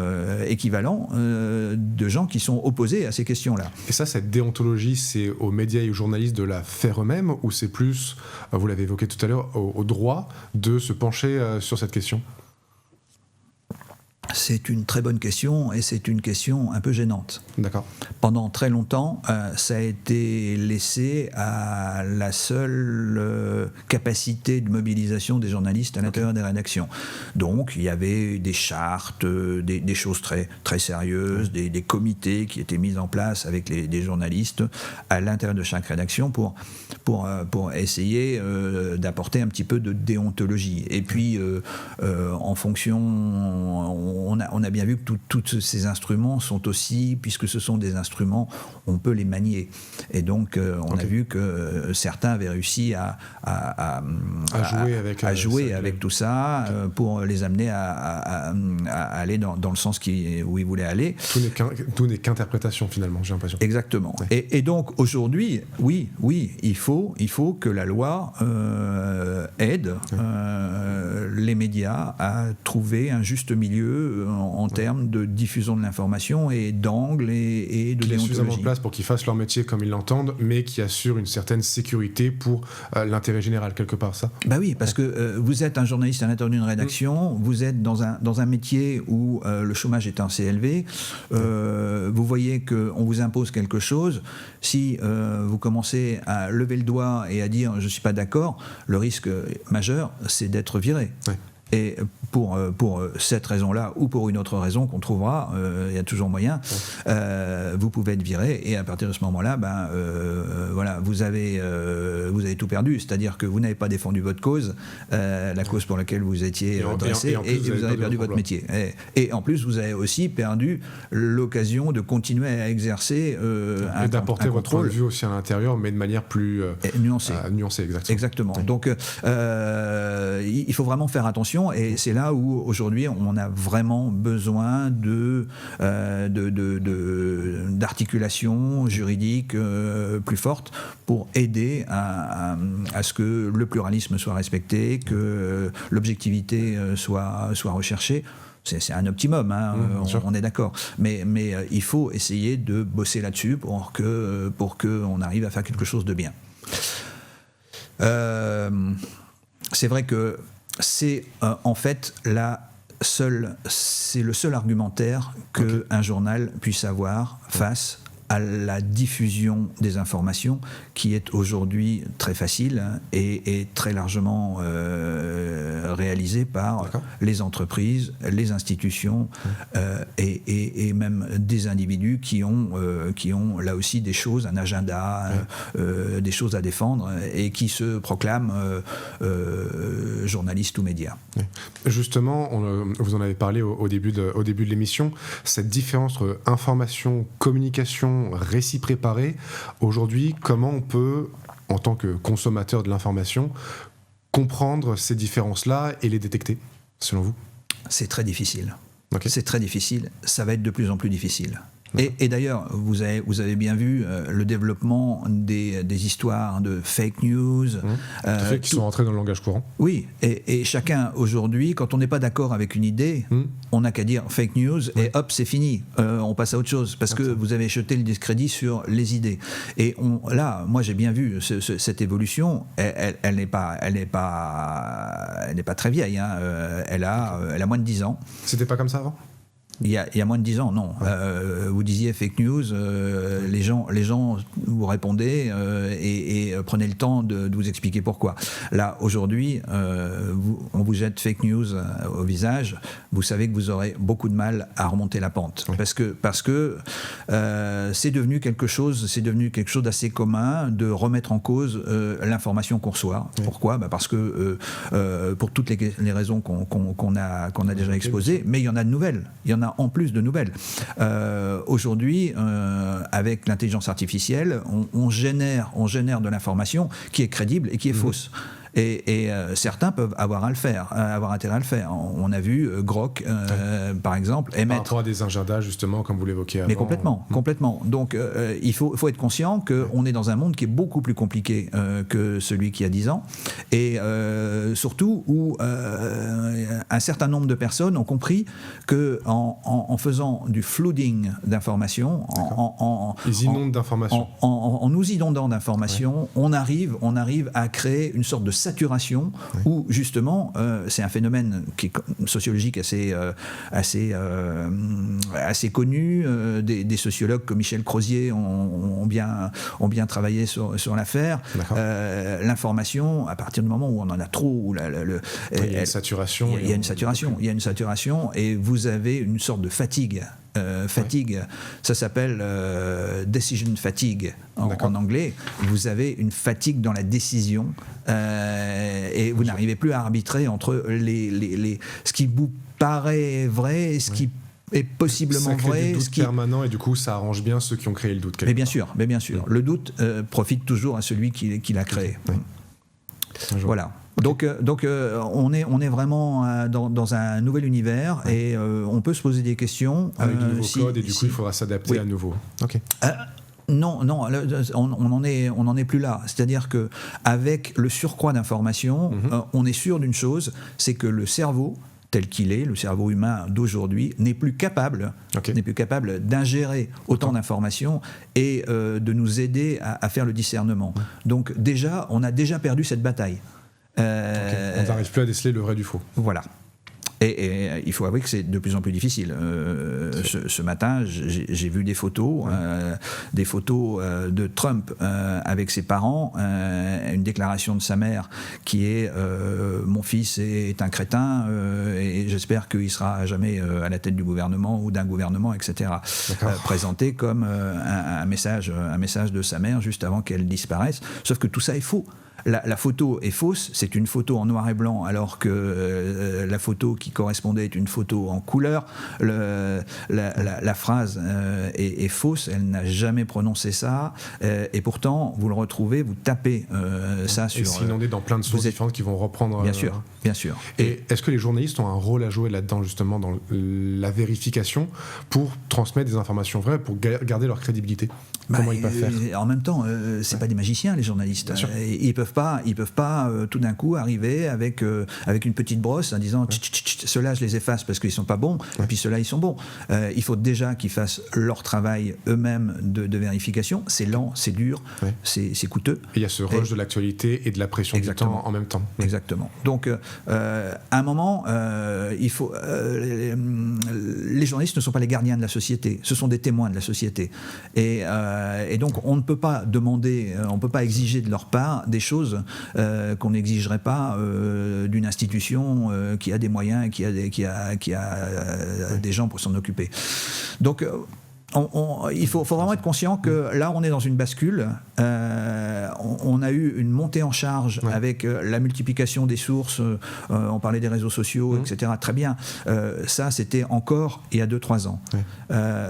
équivalents de gens qui sont opposés à ces questions-là. Et ça, cette déontologie, c'est aux médias et aux journalistes de la faire eux-mêmes ou c'est plus, vous l'avez évoqué tout à l'heure, au droit de se pencher sur cette question ? C'est une très bonne question et c'est une question un peu gênante. D'accord. Pendant très longtemps, ça a été laissé à la seule capacité de mobilisation des journalistes à l'intérieur des rédactions. Donc, il y avait des chartes, des choses très, très sérieuses, des comités qui étaient mis en place avec des journalistes à l'intérieur de chaque rédaction pour essayer d'apporter un petit peu de déontologie. Et puis, en fonction... On a bien vu que tous ces instruments sont aussi, puisque ce sont des instruments, on peut les manier. Et donc, on a vu que certains avaient réussi à jouer avec tout ça pour les amener à aller dans le sens où ils voulaient aller. Tout n'est qu'interprétation, finalement, j'ai l'impression. Exactement. Ouais. Et donc, aujourd'hui, oui, il faut que la loi aide les médias à trouver un juste milieu en termes de diffusion de l'information et d'angle et de déontologie. Qu'il y ait suffisamment de place pour qu'ils fassent leur métier comme ils l'entendent, mais qui assure une certaine sécurité pour l'intérêt général, quelque part, ça. Bah oui, parce que vous êtes un journaliste à l'intérieur d'une rédaction, vous êtes dans un métier où le chômage est assez élevé, vous voyez qu'on vous impose quelque chose, si vous commencez à lever le doigt et à dire « je ne suis pas d'accord », le risque majeur, c'est d'être viré. Ouais. Et pour cette raison-là ou pour une autre raison qu'on trouvera, il y a toujours moyen, vous pouvez être viré et à partir de ce moment-là, voilà, vous avez tout perdu. C'est-à-dire que vous n'avez pas défendu votre cause, la cause pour laquelle vous étiez dressé, et vous avez perdu votre métier. Et en plus, vous avez aussi perdu l'occasion de continuer à exercer et d'apporter votre point de vue aussi à l'intérieur, mais de manière plus nuancée. Exactement. Ouais. Donc, il faut vraiment faire attention. Et c'est là où aujourd'hui on a vraiment besoin d'articulation juridique plus forte pour aider à ce que le pluralisme soit respecté, que l'objectivité soit recherchée. C'est un optimum, hein, on est d'accord. Mais il faut essayer de bosser là-dessus pour qu'on arrive à faire quelque chose de bien. C'est vrai que c'est en fait c'est le seul argumentaire qu'un journal puisse avoir face à la diffusion des informations qui est aujourd'hui très facile et très largement réalisée par les entreprises, les institutions et même des individus qui ont là aussi des choses, un agenda, des choses à défendre et qui se proclament journalistes ou médias. Justement, vous en avez parlé au début de l'émission, cette différence entre information, communication, récit préparé. Aujourd'hui, comment on peut, en tant que consommateur de l'information, comprendre ces différences-là et les détecter, selon vous ? C'est très difficile. C'est très difficile. Ça va être de plus en plus difficile. Et d'ailleurs, vous avez bien vu le développement des histoires de fake news. Qui sont rentrées dans le langage courant. Oui, et chacun aujourd'hui, quand on n'est pas d'accord avec une idée, on n'a qu'à dire fake news et hop, c'est fini. On passe à autre chose parce que vous avez jeté le discrédit sur les idées. Et là, moi j'ai bien vu cette évolution. Elle n'est pas très vieille. Hein. Elle a moins de 10 ans. C'était pas comme ça avant ? Il y a moins de 10 ans, non. Vous disiez fake news, les gens vous répondaient et prenaient le temps de vous expliquer pourquoi. Là, aujourd'hui, on vous jette fake news au visage, vous savez que vous aurez beaucoup de mal à remonter la pente. Oui. Parce que c'est devenu quelque chose d'assez commun de remettre en cause l'information qu'on reçoit. Oui. Pourquoi ? Parce que pour toutes les raisons qu'on a déjà exposées, mais il y en a de nouvelles. Il y en a en plus de nouvelles. Aujourd'hui, avec l'intelligence artificielle, on génère de l'information qui est crédible et qui est fausse. Et certains peuvent avoir intérêt à le faire. On a vu Grok, par exemple, émettre... Par rapport à des agendas, justement, comme vous l'évoquiez avant. Mais complètement. Donc, il faut être conscient qu'on est dans un monde qui est beaucoup plus compliqué que celui qui a 10 ans. Et surtout, où un certain nombre de personnes ont compris qu'en faisant du flooding d'informations, ils inondent d'informations. En nous inondant d'informations, on arrive à créer une sorte de saturation où justement c'est un phénomène qui est sociologique assez connu. Des sociologues comme Michel Crozier ont bien travaillé sur l'affaire. L'information, à partir du moment où on en a trop, il y a une saturation. Il y a une saturation et vous avez une sorte de fatigue. Ça s'appelle decision fatigue en anglais. Vous avez une fatigue dans la décision et vous n'arrivez plus à arbitrer entre ce qui vous paraît vrai et ce qui est possiblement vrai. Ça crée du doute permanent et du coup ça arrange bien ceux qui ont créé le doute. Mais bien sûr. Le doute profite toujours à celui qui l'a créé. Voilà. Donc on est vraiment dans un nouvel univers et on peut se poser des questions. Avec de nouveaux codes et du coup il faudra s'adapter à nouveau. Ok. Non, on n'en est plus là. C'est-à-dire que avec le surcroît d'informations, on est sûr d'une chose, c'est que le cerveau tel qu'il est, le cerveau humain d'aujourd'hui, n'est plus capable d'ingérer autant d'informations et de nous aider à faire le discernement. Donc on a déjà perdu cette bataille. On n'arrive plus à déceler le vrai du faux. Voilà. Et il faut avouer que c'est de plus en plus difficile. Ce matin, j'ai vu des photos de Trump avec ses parents, une déclaration de sa mère qui est mon fils est un crétin et j'espère qu'il sera jamais à la tête du gouvernement ou d'un gouvernement, etc. Présenté comme un message de sa mère juste avant qu'elle disparaisse. Sauf que tout ça est faux. La photo est fausse, c'est une photo en noir et blanc alors que la photo qui correspondait est une photo en couleur. La phrase est fausse, elle n'a jamais prononcé ça et pourtant vous le retrouvez, vous tapez ça sur... Et c'est inondé dans plein de sources différentes qui vont reprendre... Bien sûr. Et est-ce que les journalistes ont un rôle à jouer là-dedans justement dans la vérification pour transmettre des informations vraies, pour garder leur crédibilité? Comment ils peuvent faire? En même temps, c'est pas des magiciens les journalistes. Ils peuvent pas tout d'un coup arriver avec une petite brosse en disant ceux-là je les efface parce qu'ils sont pas bons et puis ceux-là ils sont bons. Il faut déjà qu'ils fassent leur travail eux-mêmes de vérification. C'est lent, c'est dur, c'est coûteux. Et il y a ce rush de l'actualité et de la pression du temps en même temps. Exactement. Donc à un moment, il faut les journalistes ne sont pas les gardiens de la société, ce sont des témoins de la société. Et donc on ne peut pas demander, on ne peut pas exiger de leur part des choses qu'on n'exigerait pas d'une institution qui a des moyens et qui a des gens pour s'en occuper. Donc il faut vraiment être conscient que là on est dans une bascule. On a eu une montée en charge avec la multiplication des sources, on parlait des réseaux sociaux, etc. Très bien, ça c'était encore il y a 2-3 ans.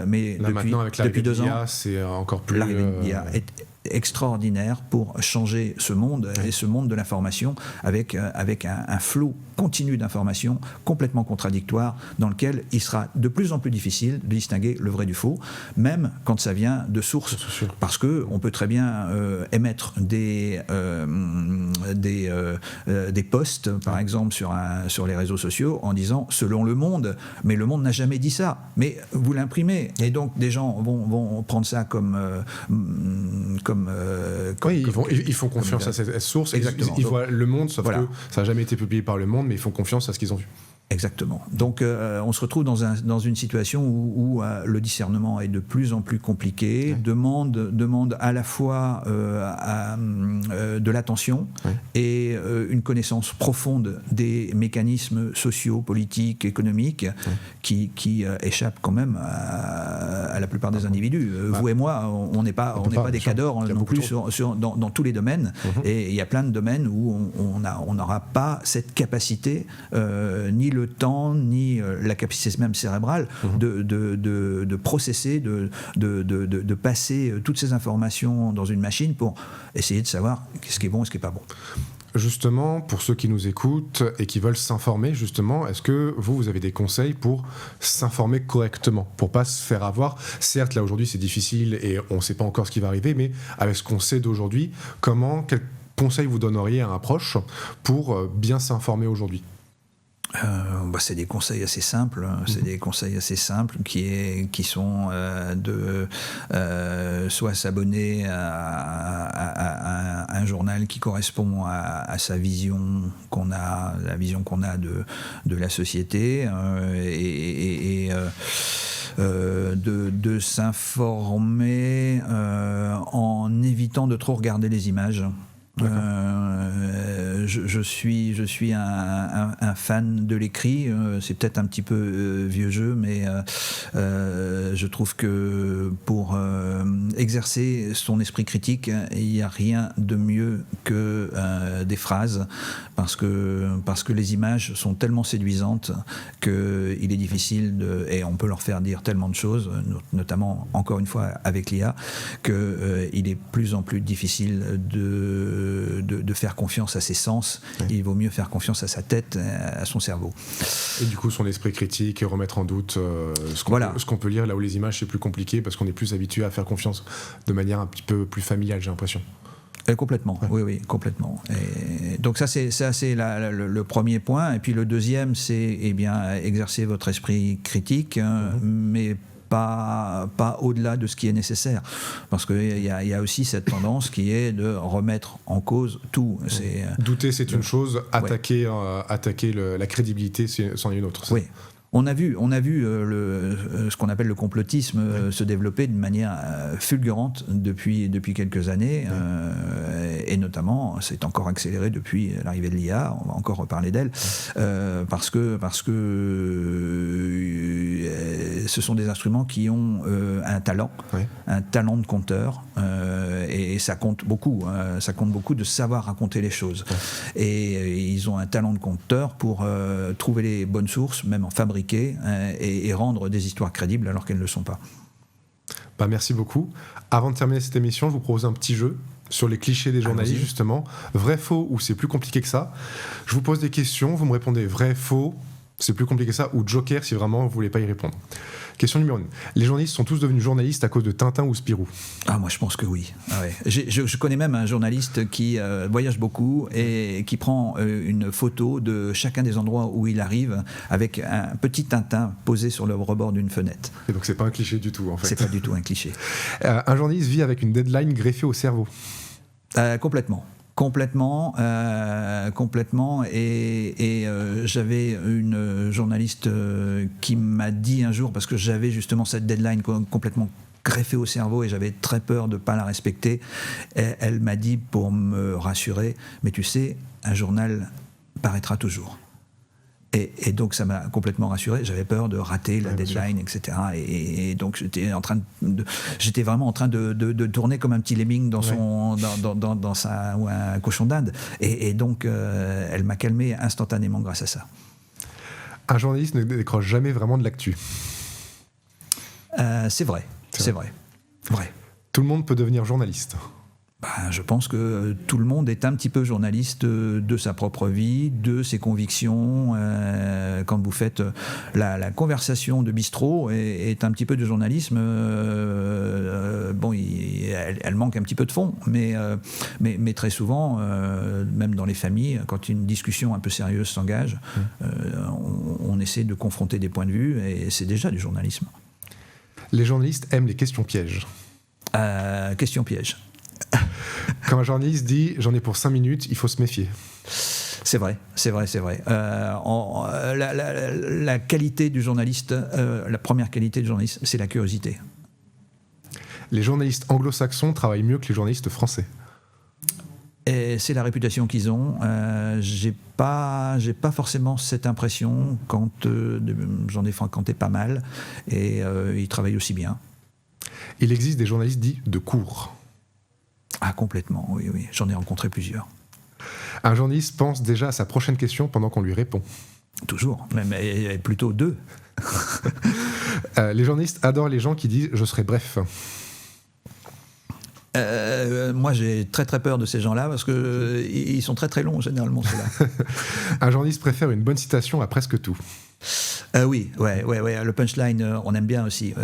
Mais là, maintenant avec depuis 2 ans, c'est encore plus... L'arrivée de l'IA est extraordinaire pour changer ce monde et ce monde de l'information avec un flot continu d'informations complètement contradictoires dans lequel il sera de plus en plus difficile de distinguer le vrai du faux, même quand ça vient de sources, parce que on peut très bien émettre des posts par exemple sur les réseaux sociaux en disant selon Le Monde, mais Le Monde n'a jamais dit ça, mais vous l'imprimez et donc des gens vont prendre ça ils font confiance à cette source. Ils voient Le Monde, sauf que ça n'a jamais été publié par Le Monde, mais ils font confiance à ce qu'ils ont vu. Exactement. Donc on se retrouve dans une situation où le discernement est de plus en plus compliqué, demande à la fois de l'attention et une connaissance profonde des mécanismes sociaux, politiques, économiques qui échappent quand même à la plupart des individus. Vous et moi, on n'est pas des cadors non plus dans tous les domaines et il y a plein de domaines où on n'aura pas cette capacité ni le temps, ni la capacité même cérébrale de processer, de passer toutes ces informations dans une machine pour essayer de savoir ce qui est bon et ce qui n'est pas bon. Justement, pour ceux qui nous écoutent et qui veulent s'informer, justement, est-ce que vous avez des conseils pour s'informer correctement, pour pas se faire avoir? Certes, là aujourd'hui c'est difficile et on ne sait pas encore ce qui va arriver, mais avec ce qu'on sait d'aujourd'hui, quels conseils vous donneriez à un proche pour bien s'informer aujourd'hui? C'est des conseils assez simples. C'est des conseils assez simples qui sont de soit s'abonner à un journal qui correspond à sa vision qu'on a, la vision qu'on a de la société, et de s'informer en évitant de trop regarder les images. Je suis un fan de l'écrit. C'est peut-être un petit peu vieux jeu, mais je trouve que pour exercer son esprit critique, il n'y a rien de mieux que des phrases, parce que les images sont tellement séduisantes qu'il est difficile et on peut leur faire dire tellement de choses, notamment encore une fois avec l'IA, qu'il est plus en plus difficile de faire confiance à ses sens. Oui. Il vaut mieux faire confiance à sa tête, à son cerveau. Et du coup, son esprit critique et remettre en doute ce qu'on peut lire, là où les images, c'est plus compliqué, parce qu'on est plus habitué à faire confiance de manière un petit peu plus familiale, j'ai l'impression. Complètement, ouais. Oui, complètement. Et donc ça, c'est le premier point. Et puis le deuxième, c'est exercer votre esprit critique, mais pas au-delà de ce qui est nécessaire, parce qu'il y a aussi cette tendance qui est de remettre en cause tout. Douter, c'est une chose, attaquer la crédibilité, c'en est une autre. Oui. On a vu ce qu'on appelle le complotisme se développer de manière fulgurante depuis quelques années, et notamment c'est encore accéléré depuis l'arrivée de l'IA. On va encore reparler d'elle, parce que ce sont des instruments qui ont un talent de conteur, et ça compte beaucoup. Ça compte beaucoup de savoir raconter les choses, et ils ont un talent de conteur pour trouver les bonnes sources, même en fabriquer et rendre des histoires crédibles alors qu'elles ne le sont pas. Merci beaucoup. Avant de terminer cette émission, je vous propose un petit jeu sur les clichés des journalistes, justement. Vrai, faux, ou c'est plus compliqué que ça. Je vous pose des questions, vous me répondez vrai, faux, c'est plus compliqué que ça, ou joker si vraiment vous ne voulez pas y répondre. Question numéro 1. Les journalistes sont tous devenus journalistes à cause de Tintin ou Spirou? Moi je pense que oui. Je connais même un journaliste qui voyage beaucoup et qui prend une photo de chacun des endroits où il arrive avec un petit Tintin posé sur le rebord d'une fenêtre. Et donc c'est pas un cliché du tout en fait. C'est pas du tout un cliché. Un journaliste vit avec une deadline greffée au cerveau? Complètement, et j'avais une journaliste qui m'a dit un jour, parce que j'avais justement cette deadline complètement greffée au cerveau et j'avais très peur de ne pas la respecter, elle m'a dit, pour me rassurer, mais tu sais, un journal paraîtra toujours. Et donc ça m'a complètement rassuré. J'avais peur de rater la deadline, etc. Et donc j'étais vraiment en train de tourner comme un petit lemming dans ou un cochon d'Inde. Et donc elle m'a calmé instantanément grâce à ça. Un journaliste ne décroche jamais vraiment de l'actu. C'est vrai. Tout le monde peut devenir journaliste. Je pense que tout le monde est un petit peu journaliste de sa propre vie, de ses convictions. Quand vous faites la conversation de bistrot est un petit peu de journalisme. Elle manque un petit peu de fond, mais très souvent, même dans les familles, quand une discussion un peu sérieuse s'engage, on essaie de confronter des points de vue et c'est déjà du journalisme. Les journalistes aiment les questions pièges. Questions pièges. Quand un journaliste dit « j'en ai pour 5 minutes », il faut se méfier. C'est vrai. La qualité du journaliste, la première qualité du journaliste, c'est la curiosité. Les journalistes anglo-saxons travaillent mieux que les journalistes français. Et c'est la réputation qu'ils ont. J'ai pas forcément cette impression quand j'en ai fréquenté pas mal, et ils travaillent aussi bien. Il existe des journalistes dits de cour. Complètement, oui, j'en ai rencontré plusieurs. Un journaliste pense déjà à sa prochaine question pendant qu'on lui répond. Toujours, même plutôt 2. Les journalistes adorent les gens qui disent « je serai bref ». Moi j'ai très très peur de ces gens-là parce qu'ils sont très très longs généralement ceux-là. Un journaliste préfère une bonne citation à presque tout. Oui, le punchline on aime bien aussi,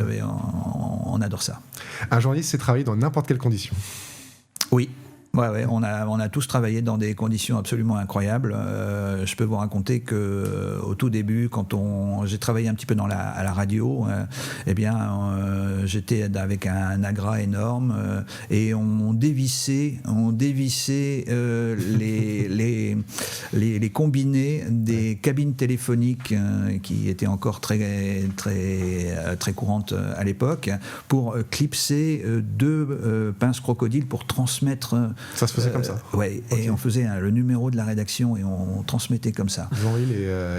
on adore ça. Un journaliste sait travailler dans n'importe quelle condition. Oui, Ouais, on a tous travaillé dans des conditions absolument incroyables. Je peux vous raconter que au tout début, quand j'ai travaillé un petit peu à la radio, j'étais avec un agra énorme et on dévissait les combinés des cabines téléphoniques qui étaient encore très très courantes à l'époque pour clipser 2 pinces crocodiles pour transmettre. Ça se faisait comme ça. Ouais, okay. Et on faisait le numéro de la rédaction et on transmettait comme ça. Vous envoyez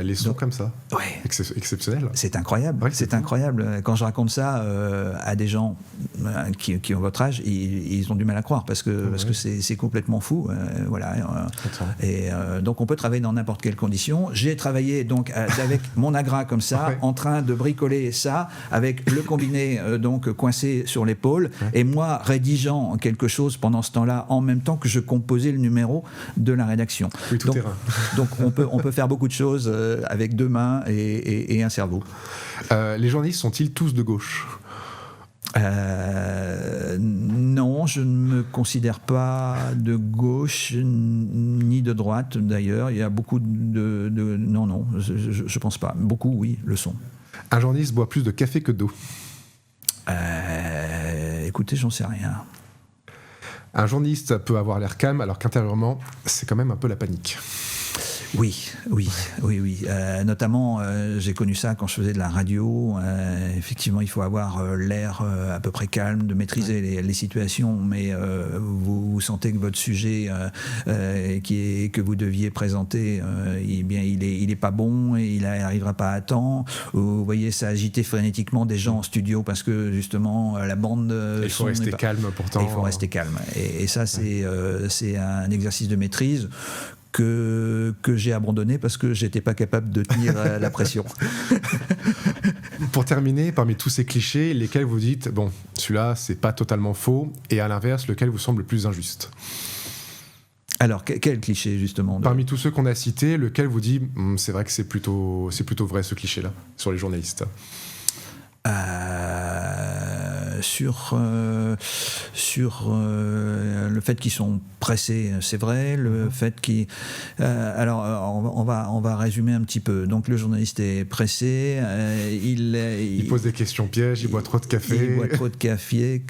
les sons comme ça. Ouais. Exceptionnel. C'est incroyable. Ouais, c'est incroyable. Quand je raconte ça à des gens qui ont votre âge, ils ont du mal à croire parce que c'est complètement fou. Voilà. Et donc on peut travailler dans n'importe quelle condition. J'ai travaillé donc avec mon agra comme ça, en train de bricoler ça avec le combiné donc coincé sur l'épaule et moi rédigeant quelque chose pendant ce temps-là en même temps que je composais le numéro de la rédaction. Oui, tout terrain. Donc on peut faire beaucoup de choses avec 2 mains et un cerveau. Les journalistes sont-ils tous de gauche ? Non, je ne me considère pas de gauche ni de droite d'ailleurs. Il y a beaucoup non, je pense pas. Beaucoup, oui, le sont. Un journaliste boit plus de café que d'eau. Écoutez, j'en sais rien. Un journaliste peut avoir l'air calme alors qu'intérieurement, c'est quand même un peu la panique. Oui. Notamment, j'ai connu ça quand je faisais de la radio. Effectivement, il faut avoir l'air à peu près calme, de maîtriser les situations, mais vous sentez que votre sujet que vous deviez présenter, il est pas bon et il n'arrivera pas à temps. Vous voyez, ça agiter frénétiquement des gens en studio parce que justement la bande. Il faut rester calme pourtant. Il faut rester calme. Et ça, c'est un exercice de maîtrise que j'ai abandonné parce que j'étais pas capable de tenir la pression. Pour terminer, parmi tous ces clichés, lesquels vous dites, bon, celui-là, c'est pas totalement faux, et à l'inverse, lequel vous semble le plus injuste ? Alors, quel cliché, justement Parmi tous ceux qu'on a cités, lequel vous dit, c'est vrai que c'est plutôt vrai, ce cliché-là, sur les journalistes ? Sur le fait qu'ils sont pressés, c'est vrai. Le fait qu'ils... alors, on va résumer un petit peu. Donc, le journaliste est pressé. Il pose des questions pièges, il boit trop de café. Il boit trop de café.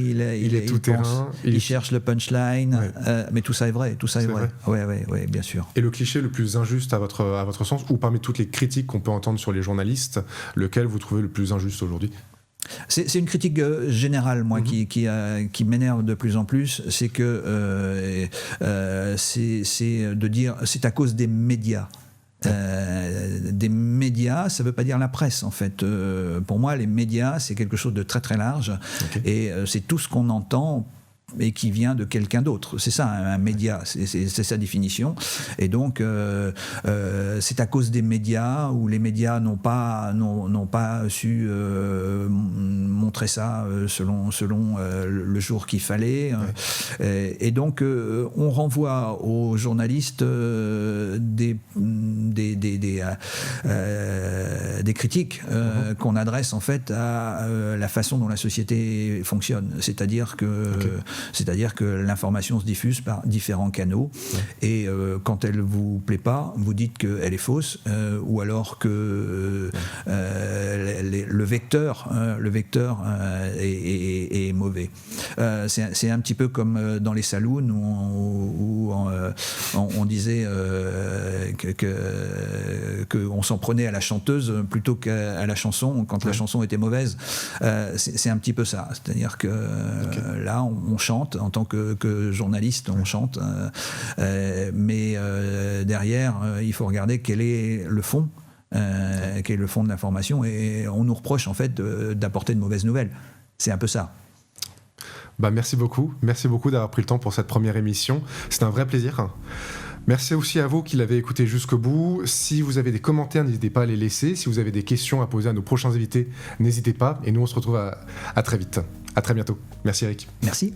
Il est tout terrain. Il cherche le punchline. Mais tout ça est vrai. Tout ça est vrai. Oui, bien sûr. Et le cliché le plus injuste à votre sens, ou parmi toutes les critiques qu'on peut entendre sur les journalistes, lequel vous trouvez le plus injuste aujourd'hui ? C'est une critique générale, moi, qui m'énerve de plus en plus. C'est que c'est de dire c'est à cause des médias. Des médias, ça ne veut pas dire la presse, en fait. Pour moi, les médias, c'est quelque chose de très très large. Et c'est tout ce qu'on entend et qui vient de quelqu'un d'autre. C'est ça, un média, c'est sa définition. Et donc, c'est à cause des médias où les médias n'ont pas su montrer ça selon le jour qu'il fallait. Et donc, on renvoie aux journalistes des critiques qu'on adresse en fait à la façon dont la société fonctionne. C'est-à-dire que l'information se diffuse par différents canaux et quand elle vous plaît pas, vous dites qu'elle est fausse ou alors que le vecteur est mauvais. C'est un petit peu comme dans les saloons où on disait qu'on s'en prenait à la chanteuse plutôt qu'à la chanson quand la chanson était mauvaise. C'est un petit peu ça. C'est-à-dire que là, on chante en tant que journaliste, on chante, mais derrière, il faut regarder quel est le fond. Quel est le fond de l'information, et on nous reproche en fait d'apporter de mauvaises nouvelles. C'est un peu ça. Merci beaucoup d'avoir pris le temps pour cette première émission. C'est un vrai plaisir. Merci aussi à vous qui l'avez écouté jusqu'au bout. Si vous avez des commentaires, n'hésitez pas à les laisser. Si vous avez des questions à poser à nos prochains invités, n'hésitez pas. Et nous, on se retrouve à très vite. À très bientôt. Merci Eric. Merci.